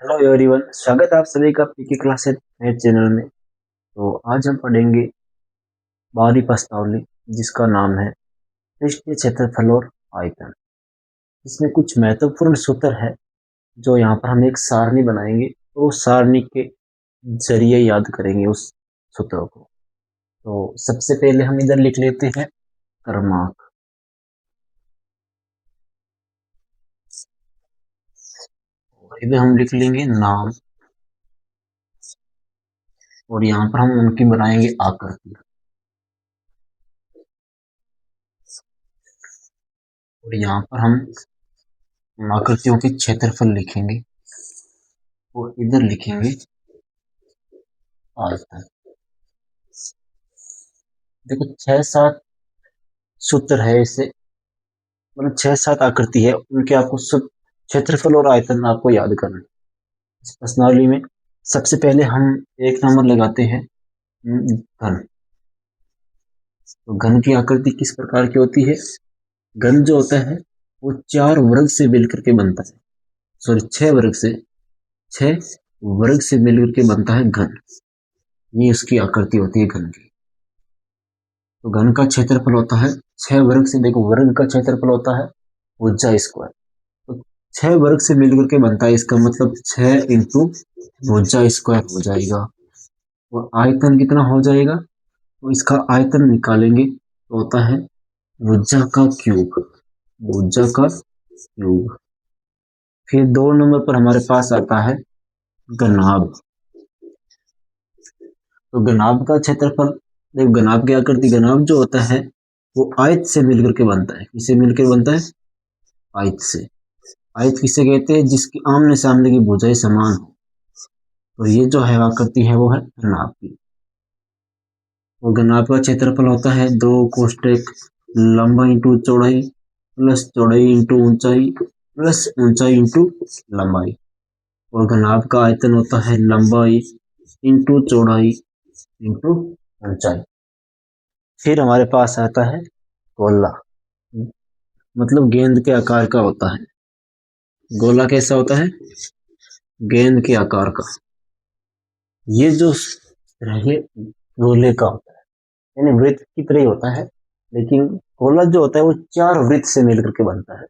Hello everyone, स्वागत है आप सभी का पीके क्लासेस मैथ चैनल में। तो आज हम पढ़ेंगे बाहरी प्रश्नावली जिसका नाम है पृष्ठीय क्षेत्रफल और आयतन। इसमें कुछ महत्वपूर्ण सूत्र है जो यहाँ पर हम एक सारणी बनाएंगे तो उस सारणी के जरिए याद करेंगे उस सूत्रों को। तो सबसे पहले हम इधर लिख लेते हैं क्रमांक, और इधर हम लिख लेंगे नाम, और यहाँ पर हम उनकी बनाएंगे आकृति, और यहाँ पर हम उन आकृतियों के क्षेत्रफल लिखेंगे और इधर लिखेंगे आयतन। देखो 6-7 सूत्र है इसे, मतलब 6-7 आकृति है, उनके आपको क्षेत्रफल और आयतन आपको याद करना है। इस प्रश्नावली में सबसे पहले हम एक नंबर लगाते हैं घन। तो घन की आकृति किस प्रकार की होती है? घन जो होता है वो 4 वर्ग से मिलकर के बनता है, सॉरी 6 वर्ग से मिलकर के बनता है घन। ये उसकी आकृति होती है घन की। तो घन का क्षेत्रफल होता है 6 वर्ग से, देखो वर्ग का क्षेत्रफल होता है भुजा स्क्वायर, तो 6 वर्ग से मिलकर के बनता है, इसका मतलब 6 इंटू भुजा स्क्वायर हो जाएगा। और आयतन कितना हो जाएगा? तो इसका आयतन निकालेंगे तो होता है भुजा का क्यूब, भुजा का क्यूब। फिर 2 नंबर पर हमारे पास आता है घनाभ। तो घनाभ का क्षेत्रफल, देखो घनाभ की आकृति, घनाभ जो होता है वो आयत से मिलकर के बनता है। किससे मिलकर बनता है? आयत से। आयत किसे कहते हैं? जिसकी आमने सामने की भुजाएं समान हो। तो ये जो है आकृति है वो है घनाभ की। और घनाभ का क्षेत्रफल होता है 2 कोष्टक लंबाई इंटू चौड़ाई प्लस चौड़ाई इंटू ऊंचाई प्लस ऊंचाई इंटू लंबाई। और घनाभ का आयतन होता है लंबाई इंटू चौड़ाई इंटू ऊंचाई। फिर हमारे पास आता है गोला, मतलब गेंद के आकार का होता है। गोला कैसा होता है? गेंद के आकार का। ये जो है गोले का होता है, यानी वृत्त की तरह ही होता है, लेकिन गोला जो होता है वो 4 वृत्त से मिलकर के बनता है।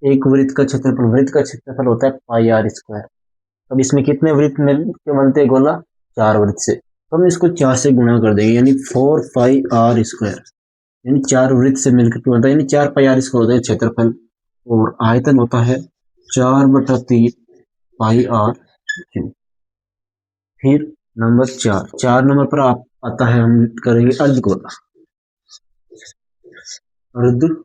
एक वृत्त का क्षेत्रफल होता है पाई आर स्क्वायर। अब इसमें कितने वृत्त मिल के बनते हैं गोला? 4 वृत्त से। तो हम इसको 4 से गुणा कर देंगे, यानी 4 पाई आर स्क्वायर, यानी 4 वृत्त से मिलकर के बनता है, यानी 4 पाई आर स्क्वायर होता है क्षेत्रफल। और आयतन होता है 4/3 पाई आर क्यूब। फिर नंबर 4 नंबर पर आप आता है, हम करेंगे अर्धगोला। अर्धगोला,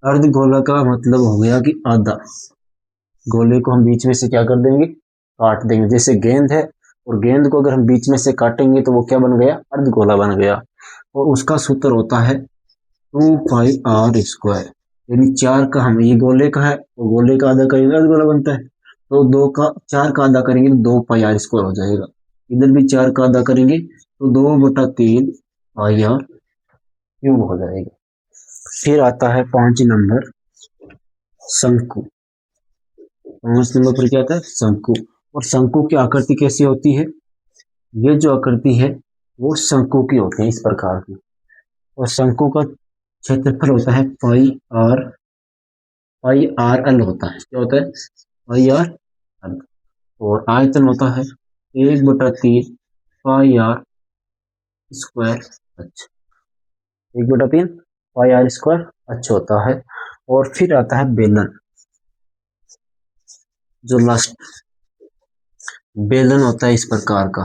अर्धगोला का मतलब हो गया कि आधा। गोले को हम बीच में से क्या कर देंगे? काट देंगे। जैसे गेंद है, और गेंद को अगर हम बीच में से काटेंगे तो वो क्या बन गया? अर्धगोला बन गया। और उसका सूत्र होता है 2 पाई आर स्क्वायर, यानी 4 का, हम ये गोले का है तो गोले का आधा करेंगे अर्धगोला बनता है, तो 4 का आधा करेंगे तो 2 पाई आर स्क्वायर हो जाएगा। इधर भी 4 का आधा करेंगे तो 2/3 पाई आर क्यूब हो जाएगा। फिर आता है 5 नंबर शंकु। 5 नंबर पर क्या आता है? शंकु। और शंकु की आकृति कैसी होती है? ये जो आकृति है वो शंकु की होती है, इस प्रकार की। और शंकु का क्षेत्रफल होता है पाई आर एल होता है। क्या होता है? Pi r l. और आयतन होता है 1/3 pi r square h. 1/3 pi r square h होता है। और फिर आता है बेलन। जो लास्ट बेलन होता है इस प्रकार का,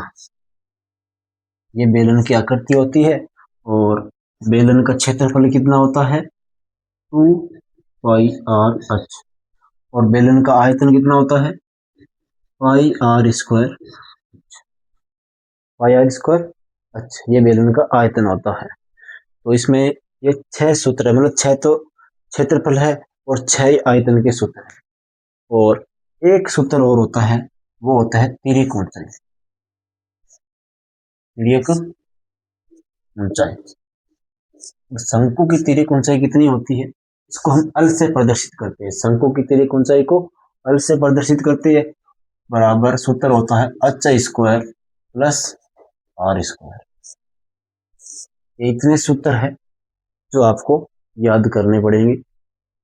ये बेलन की आकृति होती है। और बेलन का क्षेत्रफल कितना होता है? 2 पाई आर एच। और बेलन का आयतन कितना होता है? Pi r square, pi r square. अच्छा, ये बेलन का आयतन होता है। तो इसमें ये 6 सूत्र है, मतलब 6 तो क्षेत्रफल है और 6 आयतन के सूत्र है। और एक सूत्र और होता है, वो होता है तिर्यक ऊंचाई। तिर्यक ऊंचाई, शंकु की तिर्यक ऊंचाई कितनी होती है? इसको हम अल से प्रदर्शित करते हैं, शंकु की तिर्यक ऊंचाई को अल से प्रदर्शित करते हैं, बराबर सूत्र होता है H square plus R square. ये इतने सूत्र है जो आपको याद करने पड़ेंगे।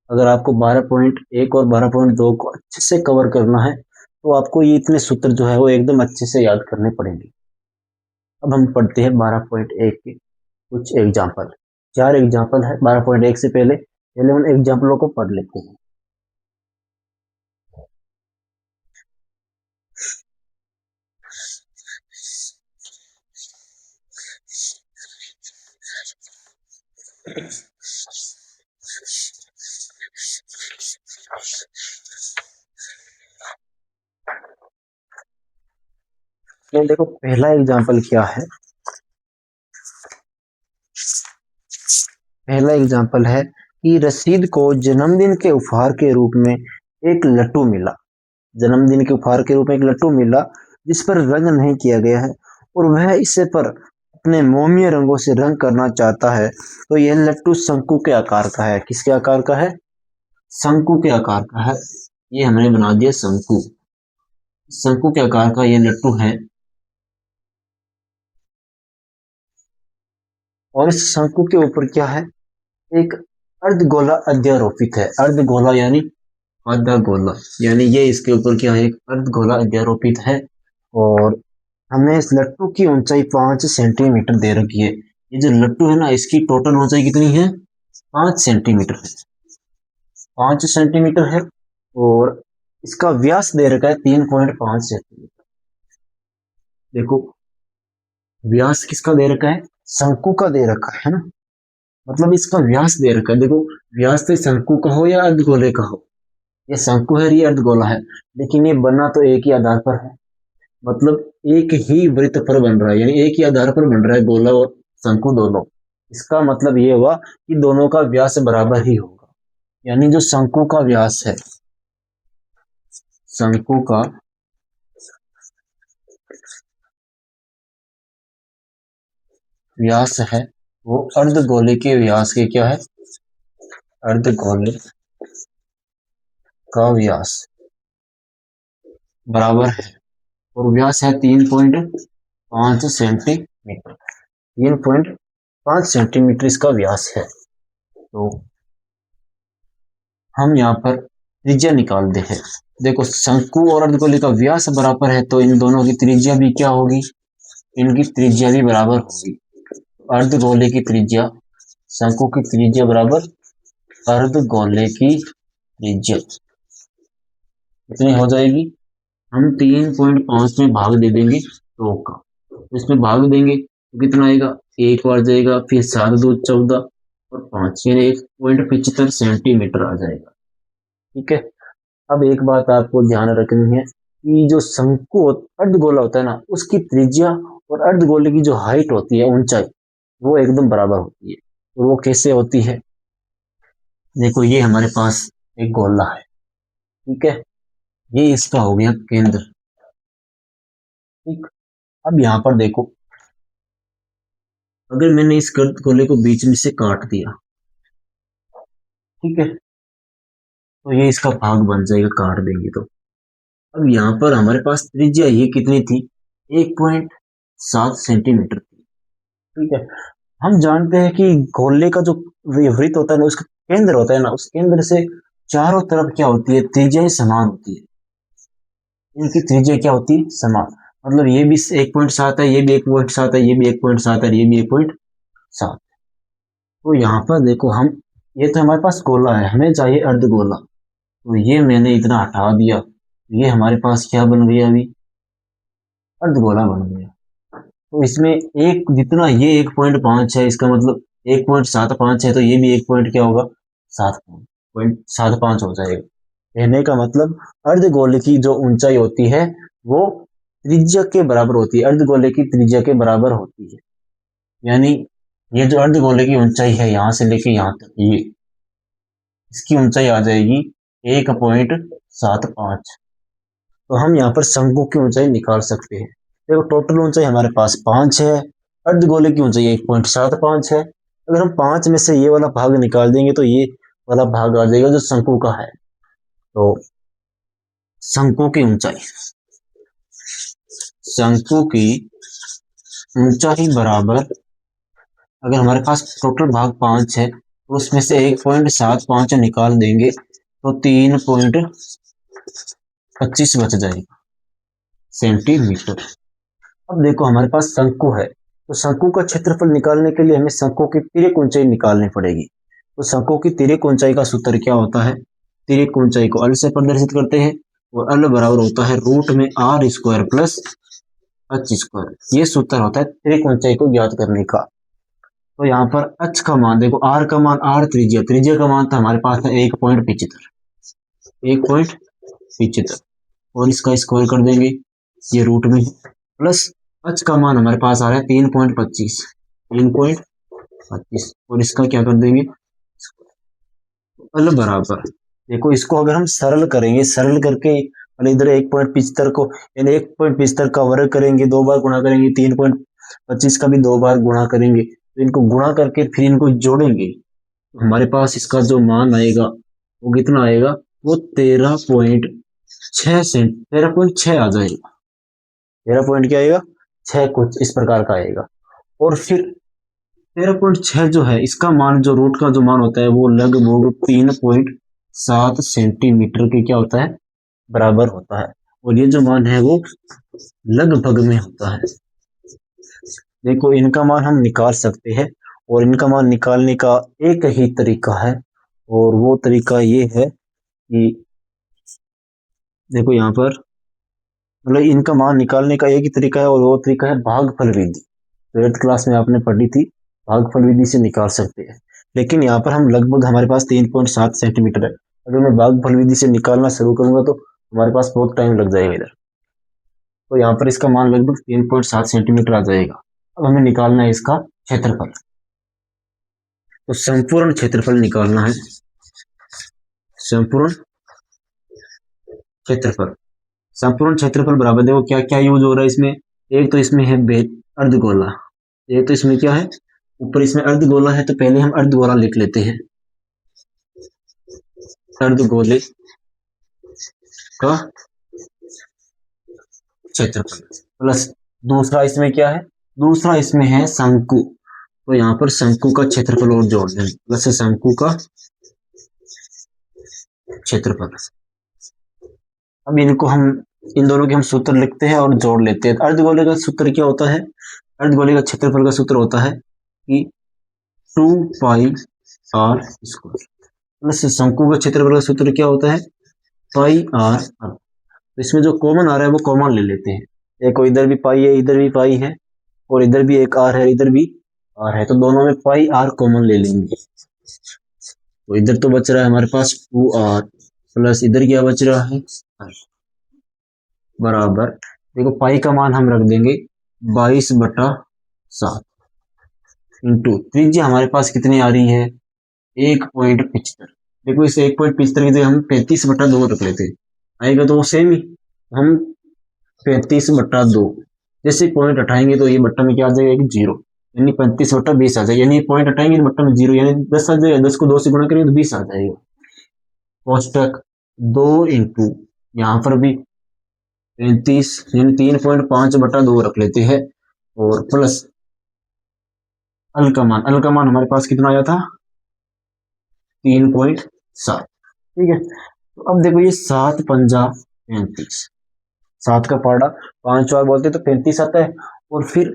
अगर आपको 12.1 और 12.2 को अच्छे से कवर करना है तो आपको ये इतने सूत्र जो है वो एकदम अच्छे से याद करने पड़ेंगे। अब हम पढ़ते हैं 12.1 के कुछ एग्जाम्पल। 4 एग्जाम्पल है 12.1 से पहले उन एग्जाम्पलों को पढ़ लेते हैं। तो देखो पहला एग्जाम्पल क्या है। पहला एग्जाम्पल है कि रशीद को जन्मदिन के उपहार के रूप में एक लट्टू मिला। जन्मदिन के उपहार के रूप में एक लट्टू मिला जिस पर रंग नहीं किया गया है और वह इसे पर अपने मोमीय रंगों से रंग करना चाहता है। तो यह लट्टू शंकु के आकार का है। किसके आकार का है? शंकु के आकार का है। ये हमने बना दिया शंकु। शंकु के आकार का ये लट्टू है और इस शंकु के ऊपर क्या है? एक अर्धगोला अध्यारोपित है। अर्धगोला यानी आधा गोला, यानी ये इसके ऊपर क्या है? एक अर्धगोला अध्यारोपित है और हमें इस लट्टू की ऊंचाई 5 सेंटीमीटर दे रखी है। ये जो लट्टू है ना इसकी टोटल ऊंचाई कितनी है? 5 सेंटीमीटर है। 5 सेंटीमीटर है और इसका व्यास दे रखा है 3.5 सेंटीमीटर। देखो व्यास किसका दे रखा है? शंकु का दे रखा है ना, मतलब इसका व्यास दे रखा है। देखो व्यास तो शंकु का हो या अर्धगोले का हो, ये शंकु है ये अर्धगोला है, लेकिन ये बना तो एक ही आधार पर है, मतलब एक ही वृत्त पर बन रहा है, यानी एक ही आधार पर बन रहा है गोला और शंकु दोनों। इसका मतलब ये हुआ कि दोनों का व्यास बराबर ही होगा। यानी जो शंकु का व्यास है, शंकु का व्यास है वो अर्धगोले के व्यास के क्या है? अर्धगोले का व्यास बराबर है और व्यास है 3.5 सेंटीमीटर। 3.5 सेंटीमीटर इसका व्यास है। तो हम यहाँ पर त्रिज्या निकालते हैं। देखो शंकु और अर्धगोले का व्यास बराबर है तो इन दोनों की त्रिज्या भी क्या होगी? इनकी त्रिज्या भी बराबर होगी। अर्धगोले की त्रिज्या शंकु की त्रिज्या बराबर अर्धगोले की त्रिज्या कितनी हो जाएगी? हम 3.5 में भाग दे देंगे 2 का, तो इसमें भाग देंगे तो कितना आएगा? 1 बार जाएगा, फिर 7 2 14 और 5 यानी 1.75 सेंटीमीटर आ जाएगा। ठीक है। अब एक बात आपको ध्यान रखनी है कि जो शंकु अर्धगोला होता है ना उसकी त्रिज्या और अर्धगोले की जो हाइट होती है, ऊंचाई, वो एकदम बराबर होती है। और वो कैसे होती है? देखो ये हमारे पास एक गोला है, ठीक है, ये इसका हो गया केंद्र। ठीक। अब यहाँ पर देखो अगर मैंने इस गोले को बीच में से काट दिया, ठीक है, तो ये इसका भाग बन जाएगा, काट देंगे तो। अब यहाँ पर हमारे पास त्रिज्या ये कितनी थी? 1.7 सेंटीमीटर थी। ठीक है। हम जानते हैं कि गोले का जो वृत्त होता है ना उसका केंद्र होता है ना, उस केंद्र से चारों तरफ क्या होती है? त्रिज्या समान होती है। इनकी त्रिज्या क्या होती है? समान। मतलब ये भी 1.7 है, ये भी 1.7 है, ये भी 1.7 है, ये भी 1.7। तो यहाँ पर देखो हम, ये तो हमारे पास गोला है, हमें चाहिए अर्धगोला, तो ये मैंने इतना हटा दिया, ये हमारे पास क्या बन गया? अभी अर्धगोला बन गया। तो इसमें एक जितना ये 1.5 है, इसका मतलब 1.75 है, तो ये भी 1 पॉइंट क्या होगा? 7.75 हो जाएगा। कहने का मतलब अर्धगोले की जो ऊंचाई होती है वो त्रिज्या के बराबर होती है, अर्धगोले की त्रिज्या के बराबर होती है। यानी ये जो अर्धगोले की ऊंचाई है यहाँ से लेके यहाँ तक, ये इसकी ऊंचाई आ जाएगी 1.75। तो हम यहाँ पर शंकु की ऊंचाई निकाल सकते हैं। देखो टोटल ऊंचाई हमारे पास 5 है, अर्धगोले की ऊंचाई 1.75 है। अगर हम 5 में से ये वाला भाग निकाल देंगे तो ये वाला भाग आ जाएगा जो शंकु का है। तो शंकु की ऊंचाई, शंकु की ऊंचाई बराबर, अगर हमारे पास टोटल भाग 5 है तो उसमें से 1.75 निकाल देंगे तो 3.25 बच जाएगा सेंटीमीटर। अब देखो हमारे पास शंकु है, तो शंकु का क्षेत्रफल निकालने के लिए हमें शंकु की तिर्यक ऊंचाई निकालनी पड़ेगी। तो शंकु की तिर्यक ऊंचाई का सूत्र क्या होता है? तिर्यक ऊंचाई को अल से प्रदर्शित करते हैं और अल बराबर होता है रूट में R square plus H square. ये सूत्र होता है तिर्यक ऊंचाई को ज्ञात करने का। तो यहाँ पर एच का मान देखो, आर का मान, आर त्रिज्या, त्रिज्या का मान तो हमारे पास है 1.75 और इसका स्क्वायर कर देंगे, ये रूट में प्लस एच का मान हमारे पास आ रहा है 3.25 और इसका क्या कर देंगे अल बराबर। देखो इसको अगर हम सरल करेंगे, सरल करके इधर 1.75 को यानी 1.75 का वर्ग करेंगे, 2 बार गुणा करेंगे, 3.25 का भी 2 बार गुणा करेंगे, तो इनको गुणा करके फिर इनको जोड़ेंगे तो हमारे पास इसका जो मान आएगा वो कितना आएगा, वो 13.6 आ जाएगा। 13 पॉइंट क्या आएगा, 6 कुछ इस प्रकार का आएगा। और फिर 13.6 जो है इसका मान, जो रूट का जो मान होता है वो लगभग 3.7 सेंटीमीटर के क्या होता है, बराबर होता है। और ये जो मान है वो लगभग में होता है। देखो इनका मान हम निकाल सकते हैं और इनका मान निकालने का एक ही तरीका है और वो तरीका ये है कि देखो यहाँ पर मतलब इनका मान निकालने का एक ही तरीका है और वो तरीका है भागफल विधि। तो 8th क्लास में आपने पढ़ी थी, भागफल विधि से निकाल सकते हैं। लेकिन यहाँ पर हम लगभग, हमारे पास 3.7 सेंटीमीटर है, अगर मैं भागफल विधि से निकालना शुरू करूंगा तो हमारे पास बहुत टाइम लग जाएगा इधर। तो यहाँ पर इसका मान लगभग 3.7 सेंटीमीटर आ जाएगा। अब हमें निकालना है इसका क्षेत्रफल, तो संपूर्ण क्षेत्रफल निकालना है, संपूर्ण क्षेत्रफल। संपूर्ण क्षेत्रफल बराबर, देखो क्या क्या यूज हो रहा है इसमें, एक तो इसमें है अर्धगोला, एक तो इसमें क्या है ऊपर इसमें अर्धगोला है, तो पहले हम अर्धगोला लिख लेते हैं, अर्धगोले का क्षेत्रफल प्लस दूसरा इसमें क्या है, दूसरा इसमें है शंकु, तो यहाँ पर शंकु का क्षेत्रफल और जोड़ दें, प्लस शंकु का क्षेत्रफल। अब इनको हम, इन दोनों के हम सूत्र लिखते हैं और जोड़ लेते हैं। अर्धगोले का सूत्र क्या होता है, अर्धगोले का क्षेत्रफल का सूत्र होता है कि 2 पाई आर स्क्वायर प्लस शंकु का क्षेत्रफल का सूत्र क्या होता है, पाई आर। तो इसमें जो कॉमन आ रहा है वो कॉमन ले लेते हैं, देखो इधर भी पाई है, इधर भी पाई है और इधर भी एक आर है, इधर भी आर है, तो दोनों में पाई आर कॉमन ले लेंगे। तो इधर तो बच रहा है हमारे पास 2r प्लस इधर क्या बच रहा है r बराबर, देखो पाई का मान हम रख देंगे 22/7 इंटू त्रिज्या हमारे पास कितनी आ रही है 1.75। देखो इसे 1.75 की जगह हम 35/2 रख लेते हैं, आएगा तो वो सेम ही, हम 35/2 जैसे पॉइंट हटाएंगे तो ये बट्टा में क्या आ जाएगा, एक जीरो, यानी 35/20 आ जाएगा, यानी पॉइंट हटाएंगे तो बट्टा में जीरो, यानी 10 आ जाएगा, 10 को 2 से गुणा करेंगे तो 20 आ जाएगा। कोष्टक 2 इंटू यहाँ पर भी 35 यानी 3.5/2 रख लेते हैं और प्लस अल का मान, अल का मान हमारे पास कितना आया था 3.7, ठीक है। तो अब देखो ये 7 पंजा 35, 7 का पाड़ा 5 बार बोलते तो 35 आता है, और फिर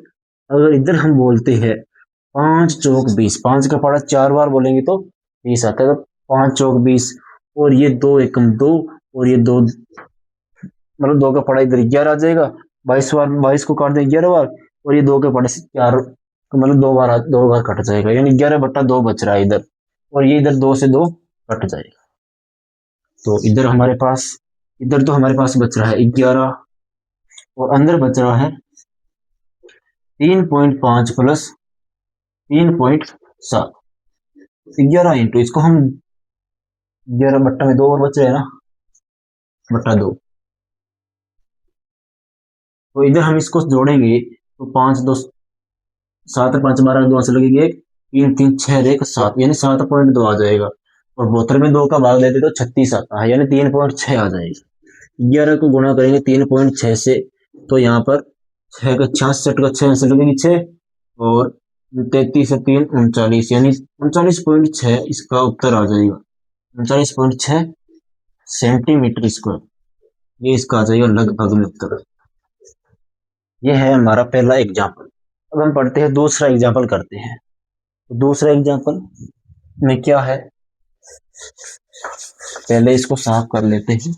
अगर इधर हम बोलते हैं 5 चौक 20, 5 का पाड़ा 4 बार बोलेंगे तो 20 आता है, तो 5 चौक 20 और ये 2 एकम 2 और ये 2 मतलब 2 का पाड़ा इधर 11 आ जाएगा, 22 बार 22 को काट दें 11 बार और ये 2 के पाड़े से 4 मतलब 2 बार कट जाएगा, यानी 11/2 बच रहा है इधर, और ये इधर 2 से 2 कट जाएगा। तो इधर हमारे पास, इधर तो हमारे पास बच रहा है 11 और अंदर बच रहा है 3.5 प्लस 3.7, 11 इंटू इसको हम 11 में 2 और बच रहे हैं ना बट्टा 2, तो इधर हम इसको जोड़ेंगे तो 5 2 7 5 12 2 से लगेंगे 3 3 6 1 7 यानी 7.2 आ जाएगा। और 72 में 2 का भाग देते तो 36 आता है, यानी 3.6 आ जाएगा। 11 को गुणा करेंगे 3.6 से, तो यहाँ पर 6 का 66 का 6 से लगेगी 6, और 33 से 3 39, यानी 39.6 इसका उत्तर आ जाएगा। 39.6 सेंटीमीटर स्क्वायर, ये इसका आ जाएगा लगभग में उत्तर। ये है हमारा पहला एग्जाम्पल। अब हम पढ़ते हैं दूसरा एग्जाम्पल करते हैं। तो दूसरा एग्जाम्पल में क्या है, पहले इसको साफ कर लेते हैं।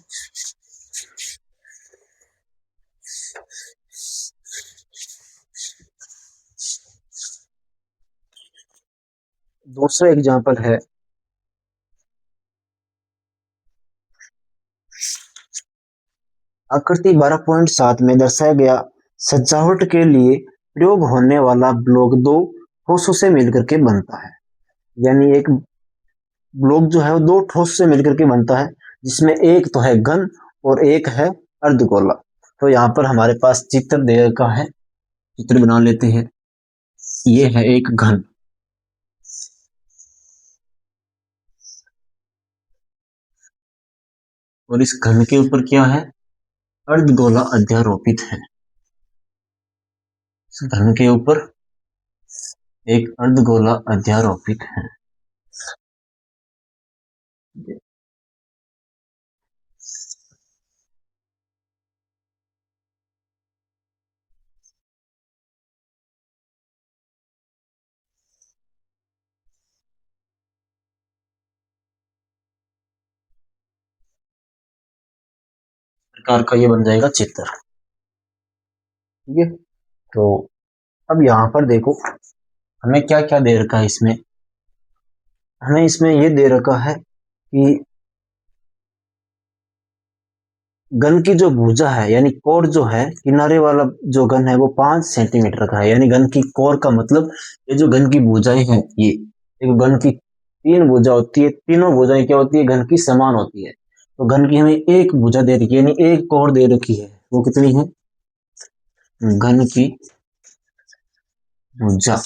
दूसरा एग्जाम्पल है आकृति 12.7 में दर्शाया गया सजावट के लिए प्रयोग होने वाला ब्लॉक 2 ठोसों से मिलकर के बनता है। यानी एक ब्लॉक जो है वो 2 ठोस से मिलकर के बनता है, जिसमें एक तो है घन और एक है अर्धगोला। तो यहाँ पर हमारे पास चित्र दे रखा है, चित्र बना लेते हैं। ये है एक घन, और इस घन के ऊपर क्या है, अर्धगोला अध्यारोपित है। इस घन के ऊपर एक अर्धगोला अध्यारोपित है। प्रकार का ये बन जाएगा चित्र। ठीक है, तो अब यहाँ पर देखो हमें क्या क्या दे रखा है इसमें। हमें इसमें ये दे रखा है कि घन की जो भुजा है, यानी कोर जो है, किनारे वाला जो घन है वो 5 सेंटीमीटर का है। यानी घन की कोर का मतलब ये जो घन की भुजाएं हैं, ये एक घन की 3 भुजा होती है, तीनों भुजाएं क्या होती है, घन की समान होती है। तो घन की हमें एक भुजा दे रखी है, यानी एक कोर दे रखी है, वो कितनी है, घन की भुजा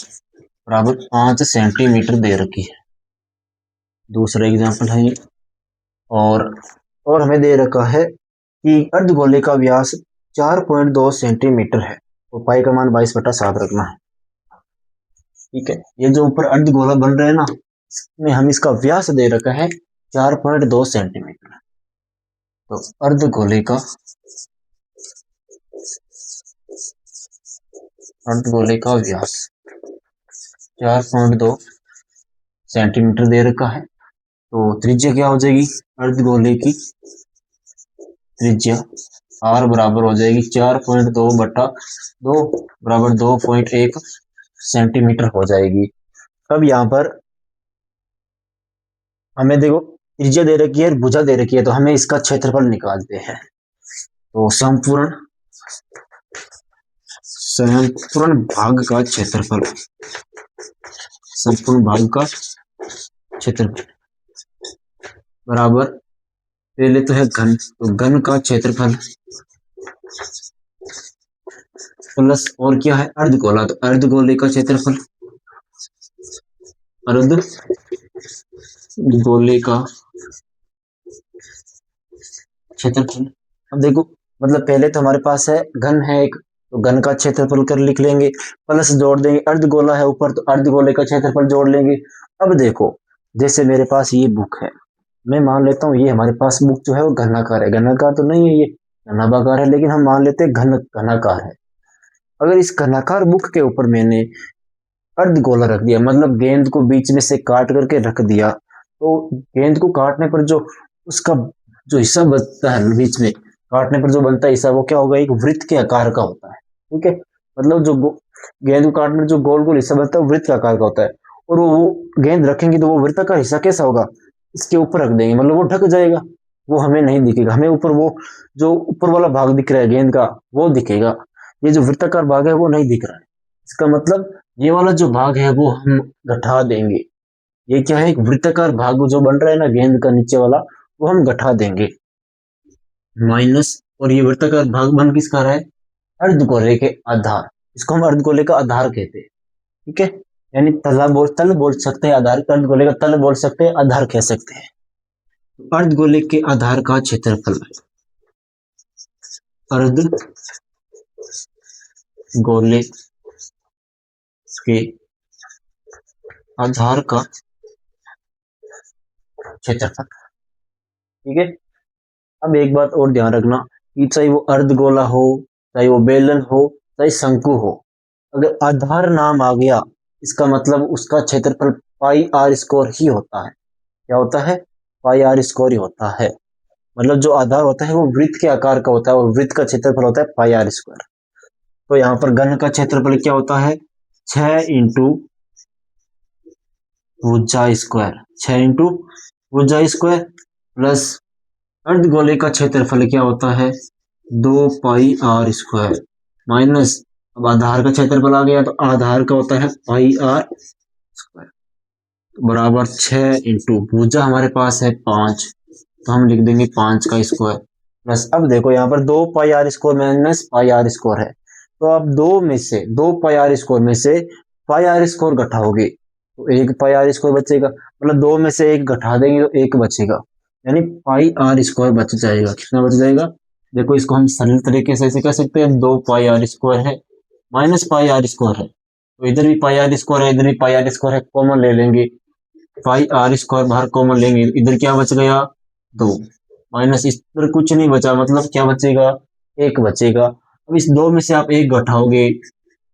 बराबर 5 सेंटीमीटर दे रखी है। दूसरा एग्जाम्पल है ये। और हमें दे रखा है कि अर्धगोले का व्यास 4.2 सेंटीमीटर है, तो पाई का मान 22/7 रखना है। ठीक है, ये जो ऊपर अर्धगोला बन रहा है ना, इसमें हम इसका व्यास दे रखा है 4.2 सेंटीमीटर। तो अर्धगोले का व्यास 4.2 सेंटीमीटर दे रखा है। तो त्रिज्या क्या हो जाएगी, अर्धगोले की त्रिज्या r बराबर हो जाएगी 4.2/2 बराबर 2.1 सेंटीमीटर हो जाएगी। अब यहाँ पर हमें देखो त्रिज्या दे रखी है, भुजा दे रखी है, तो हमें इसका क्षेत्रफल निकालते हैं। तो संपूर्ण भाग का क्षेत्रफल, संपूर्ण भाग का क्षेत्रफल बराबर, पहले तो है घन, तो घन का क्षेत्रफल प्लस और क्या है, अर्धगोला, तो अर्धगोले का क्षेत्रफल, अर्धगोले का क्षेत्रफल। अब देखो मतलब पहले तो हमारे पास है घन है एक, तो घन का क्षेत्रफल कर लिख लेंगे, प्लस जोड़ देंगे अर्धगोला है ऊपर, तो अर्धगोले का क्षेत्रफल जोड़ लेंगे। अब देखो जैसे मेरे पास ये बुक है, मैं मान लेता हूँ ये हमारे पास बुक जो है वो घनाकार है, घनाकार तो नहीं है ये, घनाभागार है, लेकिन हम मान लेते हैं घनाकार है। अगर इस घनाकार बुक के ऊपर मैंने अर्धगोला रख दिया, मतलब गेंद को बीच में से काट करके रख दिया, तो गेंद को काटने पर जो उसका जो हिस्सा बचता है बीच में, काटने पर जो बनता है हिस्सा, वो क्या होगा, एक वृत्त के आकार का होता है। ठीक है, मतलब जो गेंद को काटने पर जो गोल गोल हिस्सा बनता है वो वृत्त के आकार का होता है, और वो गेंद रखेंगे तो वो वृत्त का हिस्सा कैसा होगा, इसके ऊपर रख देंगे, मतलब वो ढक जाएगा, वो हमें नहीं दिखेगा, हमें ऊपर वो जो ऊपर वाला भाग दिख रहा है गेंद का वो दिखेगा, ये जो वृत्ताकार भाग है वो नहीं दिख रहा है। इसका मतलब ये वाला जो भाग है वो हम घटा देंगे। ये क्या है, एक वृत्ताकार भाग जो बन रहा है ना गेंद का नीचे वाला, वो हम घटा देंगे माइनस, और ये वृत्ताकार भाग बन किसका रहा है, अर्धगोले के आधार, इसको हम अर्धगोले का आधार कहते हैं। ठीक है, यानी तल बोल सकते हैं आधार, अर्धगोले का तल बोल सकते हैं, आधार कह सकते हैं। अर्धगोले के आधार का क्षेत्रफल, अर्धगोले के आधार का क्षेत्रफल। ठीक है, अब एक बात और ध्यान रखना कि चाहे वो अर्धगोला हो, चाहे वो बेलन हो, चाहे शंकु हो, अगर आधार नाम आ गया इसका मतलब उसका क्षेत्रफल पाई आर स्क्वायर ही होता है। क्या होता है? पाई आर स्क्वायर ही होता है। मतलब जो आधार होता है वो वृत्त के आकार का होता है और वृत्त का क्षेत्रफल होता है पाई आर स्क्वायर। तो यहाँ पर घन का क्षेत्रफल क्या होता है? 6 इंटू भुजा स्क्वायर, 6 इंटू भुजा स्क्वायर प्लस अर्धगोले का क्षेत्रफल क्या होता है? 2 पाई आर स्क्वायर माइनस, अब आधार का क्षेत्रफल आ गया तो आधार का होता है पाई आर स्क्वायर बराबर 6 इंटू भुजा हमारे पास है 5, तो हम लिख देंगे 5 का स्क्वायर प्लस, अब देखो यहाँ पर 2 pi r square minus pi r square है, तो अब 2 पाई आर स्क्वायर में से पाई आर स्क्वायर घटाओगे तो 1 पाई आर स्क्वायर बचेगा, मतलब 2 में से 1 घटा देंगे तो 1 बचेगा, यानी पाई आर स्क्वायर बच जाएगा। कितना बच जाएगा? देखो इसको हम सरल तरीके से ऐसे कर सकते हैं, 2 पाई आर स्क्वायर है माइनस पाई आर स्क्वायर है, तो इधर भी पाई आर स्क्वायर है, इधर भी पाई आर स्क्वायर है, कॉमन ले लेंगे, पाई आर स्क्वायर बाहर कॉमन लेंगे, इधर क्या बच गया? 2 माइनस इधर कुछ नहीं बचा, मतलब क्या बचेगा? 1 बचेगा। अब इस 2 में से आप 1 घटाओगे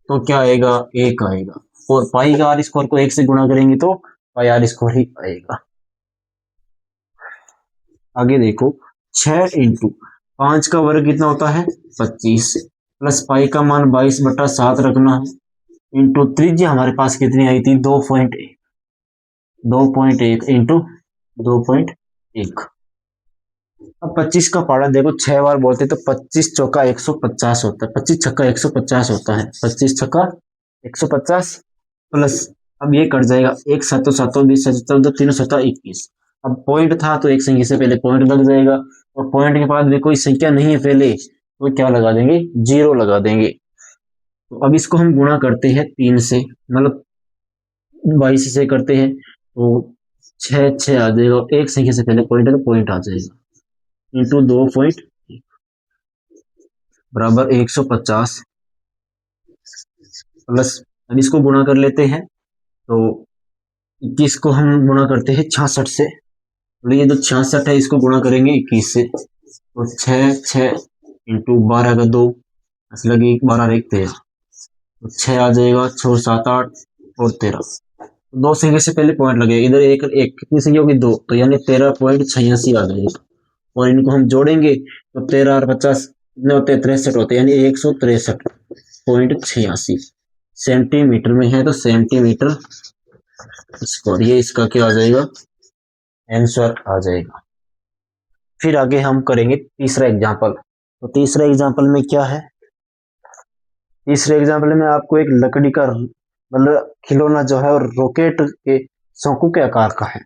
तो क्या आएगा? 1 आएगा, और पाई का आर स्क्वायर को 1 से गुणा करेंगे तो पाई आर स्क्वायर ही आएगा। आगे देखो, 6 इंटू 5 का वर्ग कितना होता है? 25 प्लस पाई का मान 22/7 रखना है इंटू त्रिज्या हमारे पास कितनी आई थी? 2.1, 2.1 इंटू 2.1। अब 25 का पारा देखो 6 बार बोलते तो 25 चौका 150 होता है, 25 छक्का 150 होता है, 25 छक्का 150 प्लस, अब ये कट जाएगा, 1 7 7 20 14 3 7 21, अब पॉइंट था तो एक संख्या से पहले पॉइंट लग जाएगा, और पॉइंट के बाद में कोई संख्या नहीं है पहले तो क्या लगा देंगे? 0 लगा देंगे। तो अब इसको हम गुणा करते हैं 3 से, मतलब 22 से करते हैं तो 6 6 आ जाएगा, और एक संख्या से पहले पॉइंट है तो पॉइंट आ जाएगा इंटू 2.1 बराबर 150 प्लस, अब इसको गुणा कर लेते हैं तो 21 को हम गुणा करते हैं 66 से, तो ये जो 66 है इसको गुणा करेंगे 21 से, तो 6 6 इंटू 12 का 2 लगी 12 एक 13, तो 6 आ जाएगा, 6 7 8 और 13, दो संख्या से पहले पॉइंट लगे, इधर एक एक कितनी संख्या होगी? 2, तो यानी 13.86 आ जाएगा, और इनको हम जोड़ेंगे तो 13 और 50 कितने होते हैं? 63 होते हैं, यानी 163.86 सेंटीमीटर में है, तो सेंटीमीटर स्क्वायर, ये इसका क्या आ जाएगा? आंसर आ जाएगा। फिर आगे हम करेंगे तीसरा एग्जाम्पल, तो तीसरा एग्जाम्पल में क्या है? तीसरे एग्जाम्पल में आपको एक लकड़ी का मतलब खिलौना जो है और रॉकेट के शंकु के आकार का है,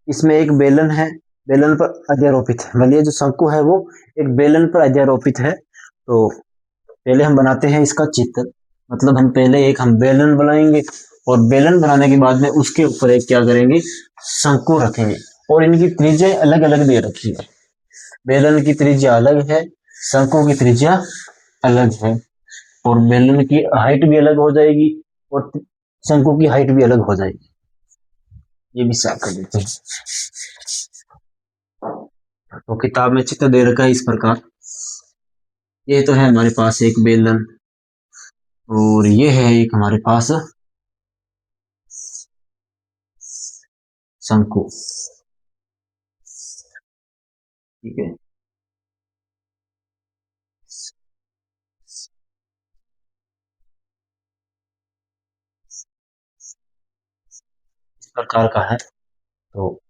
इसमें एक बेलन है, बेलन पर अध्यारोपित है, मतलब ये जो शंकु है वो एक बेलन पर अध्यारोपित है। तो पहले हम बनाते हैं इसका चित्र, मतलब हम पहले एक हम बेलन बनाएंगे, और बेलन बनाने के बाद में उसके ऊपर एक क्या करेंगे? शंकु रखेंगे, और इनकी त्रिज्या अलग अलग दे रखी है, बेलन की त्रिज्या अलग है, शंकु की त्रिज्या अलग है, और बेलन की हाइट भी अलग हो जाएगी और शंकु की हाइट भी अलग हो जाएगी। ये भी साफ कर देते हैं। तो किताब में चित्र दे रखा है इस प्रकार, ये तो है हमारे पास एक बेलन, और ये है एक हमारे पास शंकु। ठीक है, इस प्रकार का है। तो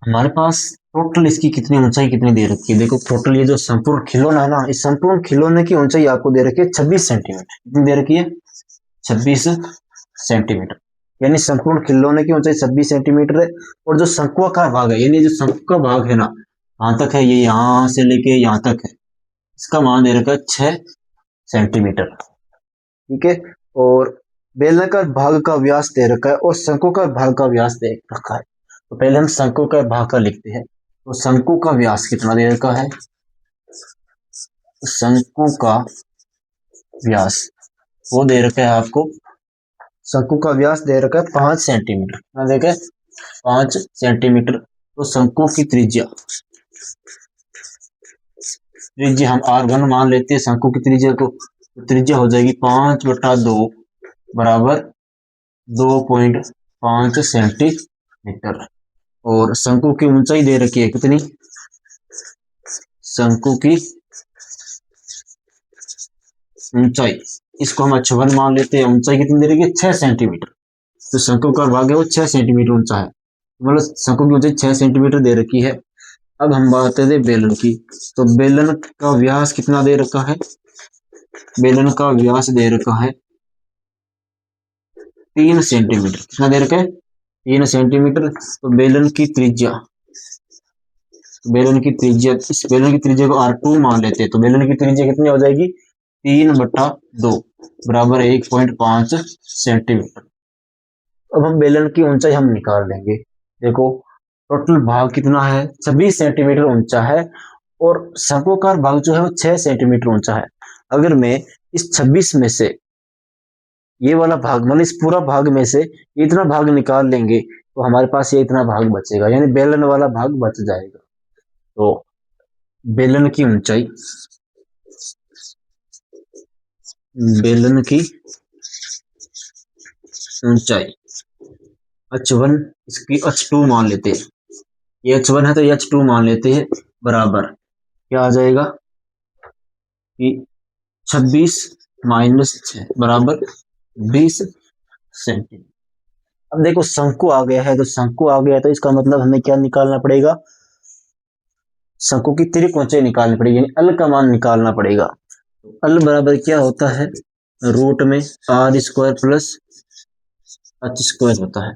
हमारे पास टोटल इसकी कितनी ऊंचाई कितनी दे रखी है? देखो टोटल ये जो संपूर्ण खिलौना है ना, इस संपूर्ण खिलौने की ऊंचाई आपको दे रखी है 26 सेंटीमीटर। कितनी दे रखी है? 26 सेंटीमीटर, यानी संपूर्ण खिलौने की ऊंचाई 26 सेंटीमीटर है, और जो शंकुआ का भाग है, यानी जो शंकु का भाग है ना, कहाँ तक है? ये यहाँ से लेके यहाँ तक है, इसका मान दे रखा है 6 सेंटीमीटर। ठीक है, और बेलनाकार भाग का व्यास दे रखा है और शंकुकार भाग का व्यास दे रखा है। तो पहले हम शंकुकार भाग का लिखते हैं। तो शंकु का व्यास कितना दे रखा है? शंकु का व्यास वो दे रखा है आपको, शंकु का व्यास दे रखा है 5 सेंटीमीटर। कितना दे रखा है? 5 सेंटीमीटर। तो शंकु की त्रिज्या हम r1 मान लेते हैं शंकु की त्रिज्या को। तो त्रिज्या हो जाएगी 5/2 बराबर 2.5 सेंटीमीटर। और शंकु की ऊंचाई दे रखी है कितनी? शंकु की ऊंचाई इसको हम h1 मान लेते हैं। ऊंचाई कितनी दे रखी है? 6 सेंटीमीटर। तो शंकु का भाग है वो 6 सेंटीमीटर ऊंचा है, मतलब शंकु की ऊंचाई 6 सेंटीमीटर दे रखी है। अब हम बात करते हैं बेलन की। तो बेलन का व्यास कितना दे रखा है? बेलन का व्यास दे रखा है 3 सेंटीमीटर। कितना दे रखा है? 3 सेंटीमीटर। तो बेलन की त्रिज्या इस बेलन की त्रिज्या को r2 मान लेते हैं। तो बेलन की त्रिज्या कितनी हो जाएगी? 3/2 बराबर 1.5 सेंटीमीटर। अब हम बेलन की ऊंचाई हम निकाल लेंगे। देखो टोटल भाग कितना है? 26 सेंटीमीटर ऊंचा है और शंकुकार भाग जो है वो 6 सेंटीमीटर ऊंचा है। अगर मैं इस 26 में से ये वाला भाग मतलब इस पूरा भाग में से इतना भाग निकाल लेंगे तो हमारे पास ये इतना भाग बचेगा, यानी बेलन वाला भाग बच जाएगा। तो बेलन की ऊंचाई h1 इसकी h2 मान लेते हैं। ये h1 है तो ये h2 मान लेते हैं बराबर क्या आ जाएगा कि 26 माइनस 6 बराबर 20 सेंटीमीटर। अब देखो शंकु आ गया है, तो शंकु आ गया है तो इसका मतलब हमें क्या निकालना पड़ेगा? शंकु की त्रिक ऊंचाई निकालनी पड़ेगी, यानी अल का मान निकालना पड़ेगा। तो अल बराबर क्या होता है? रूट में r² प्लस h² होता है।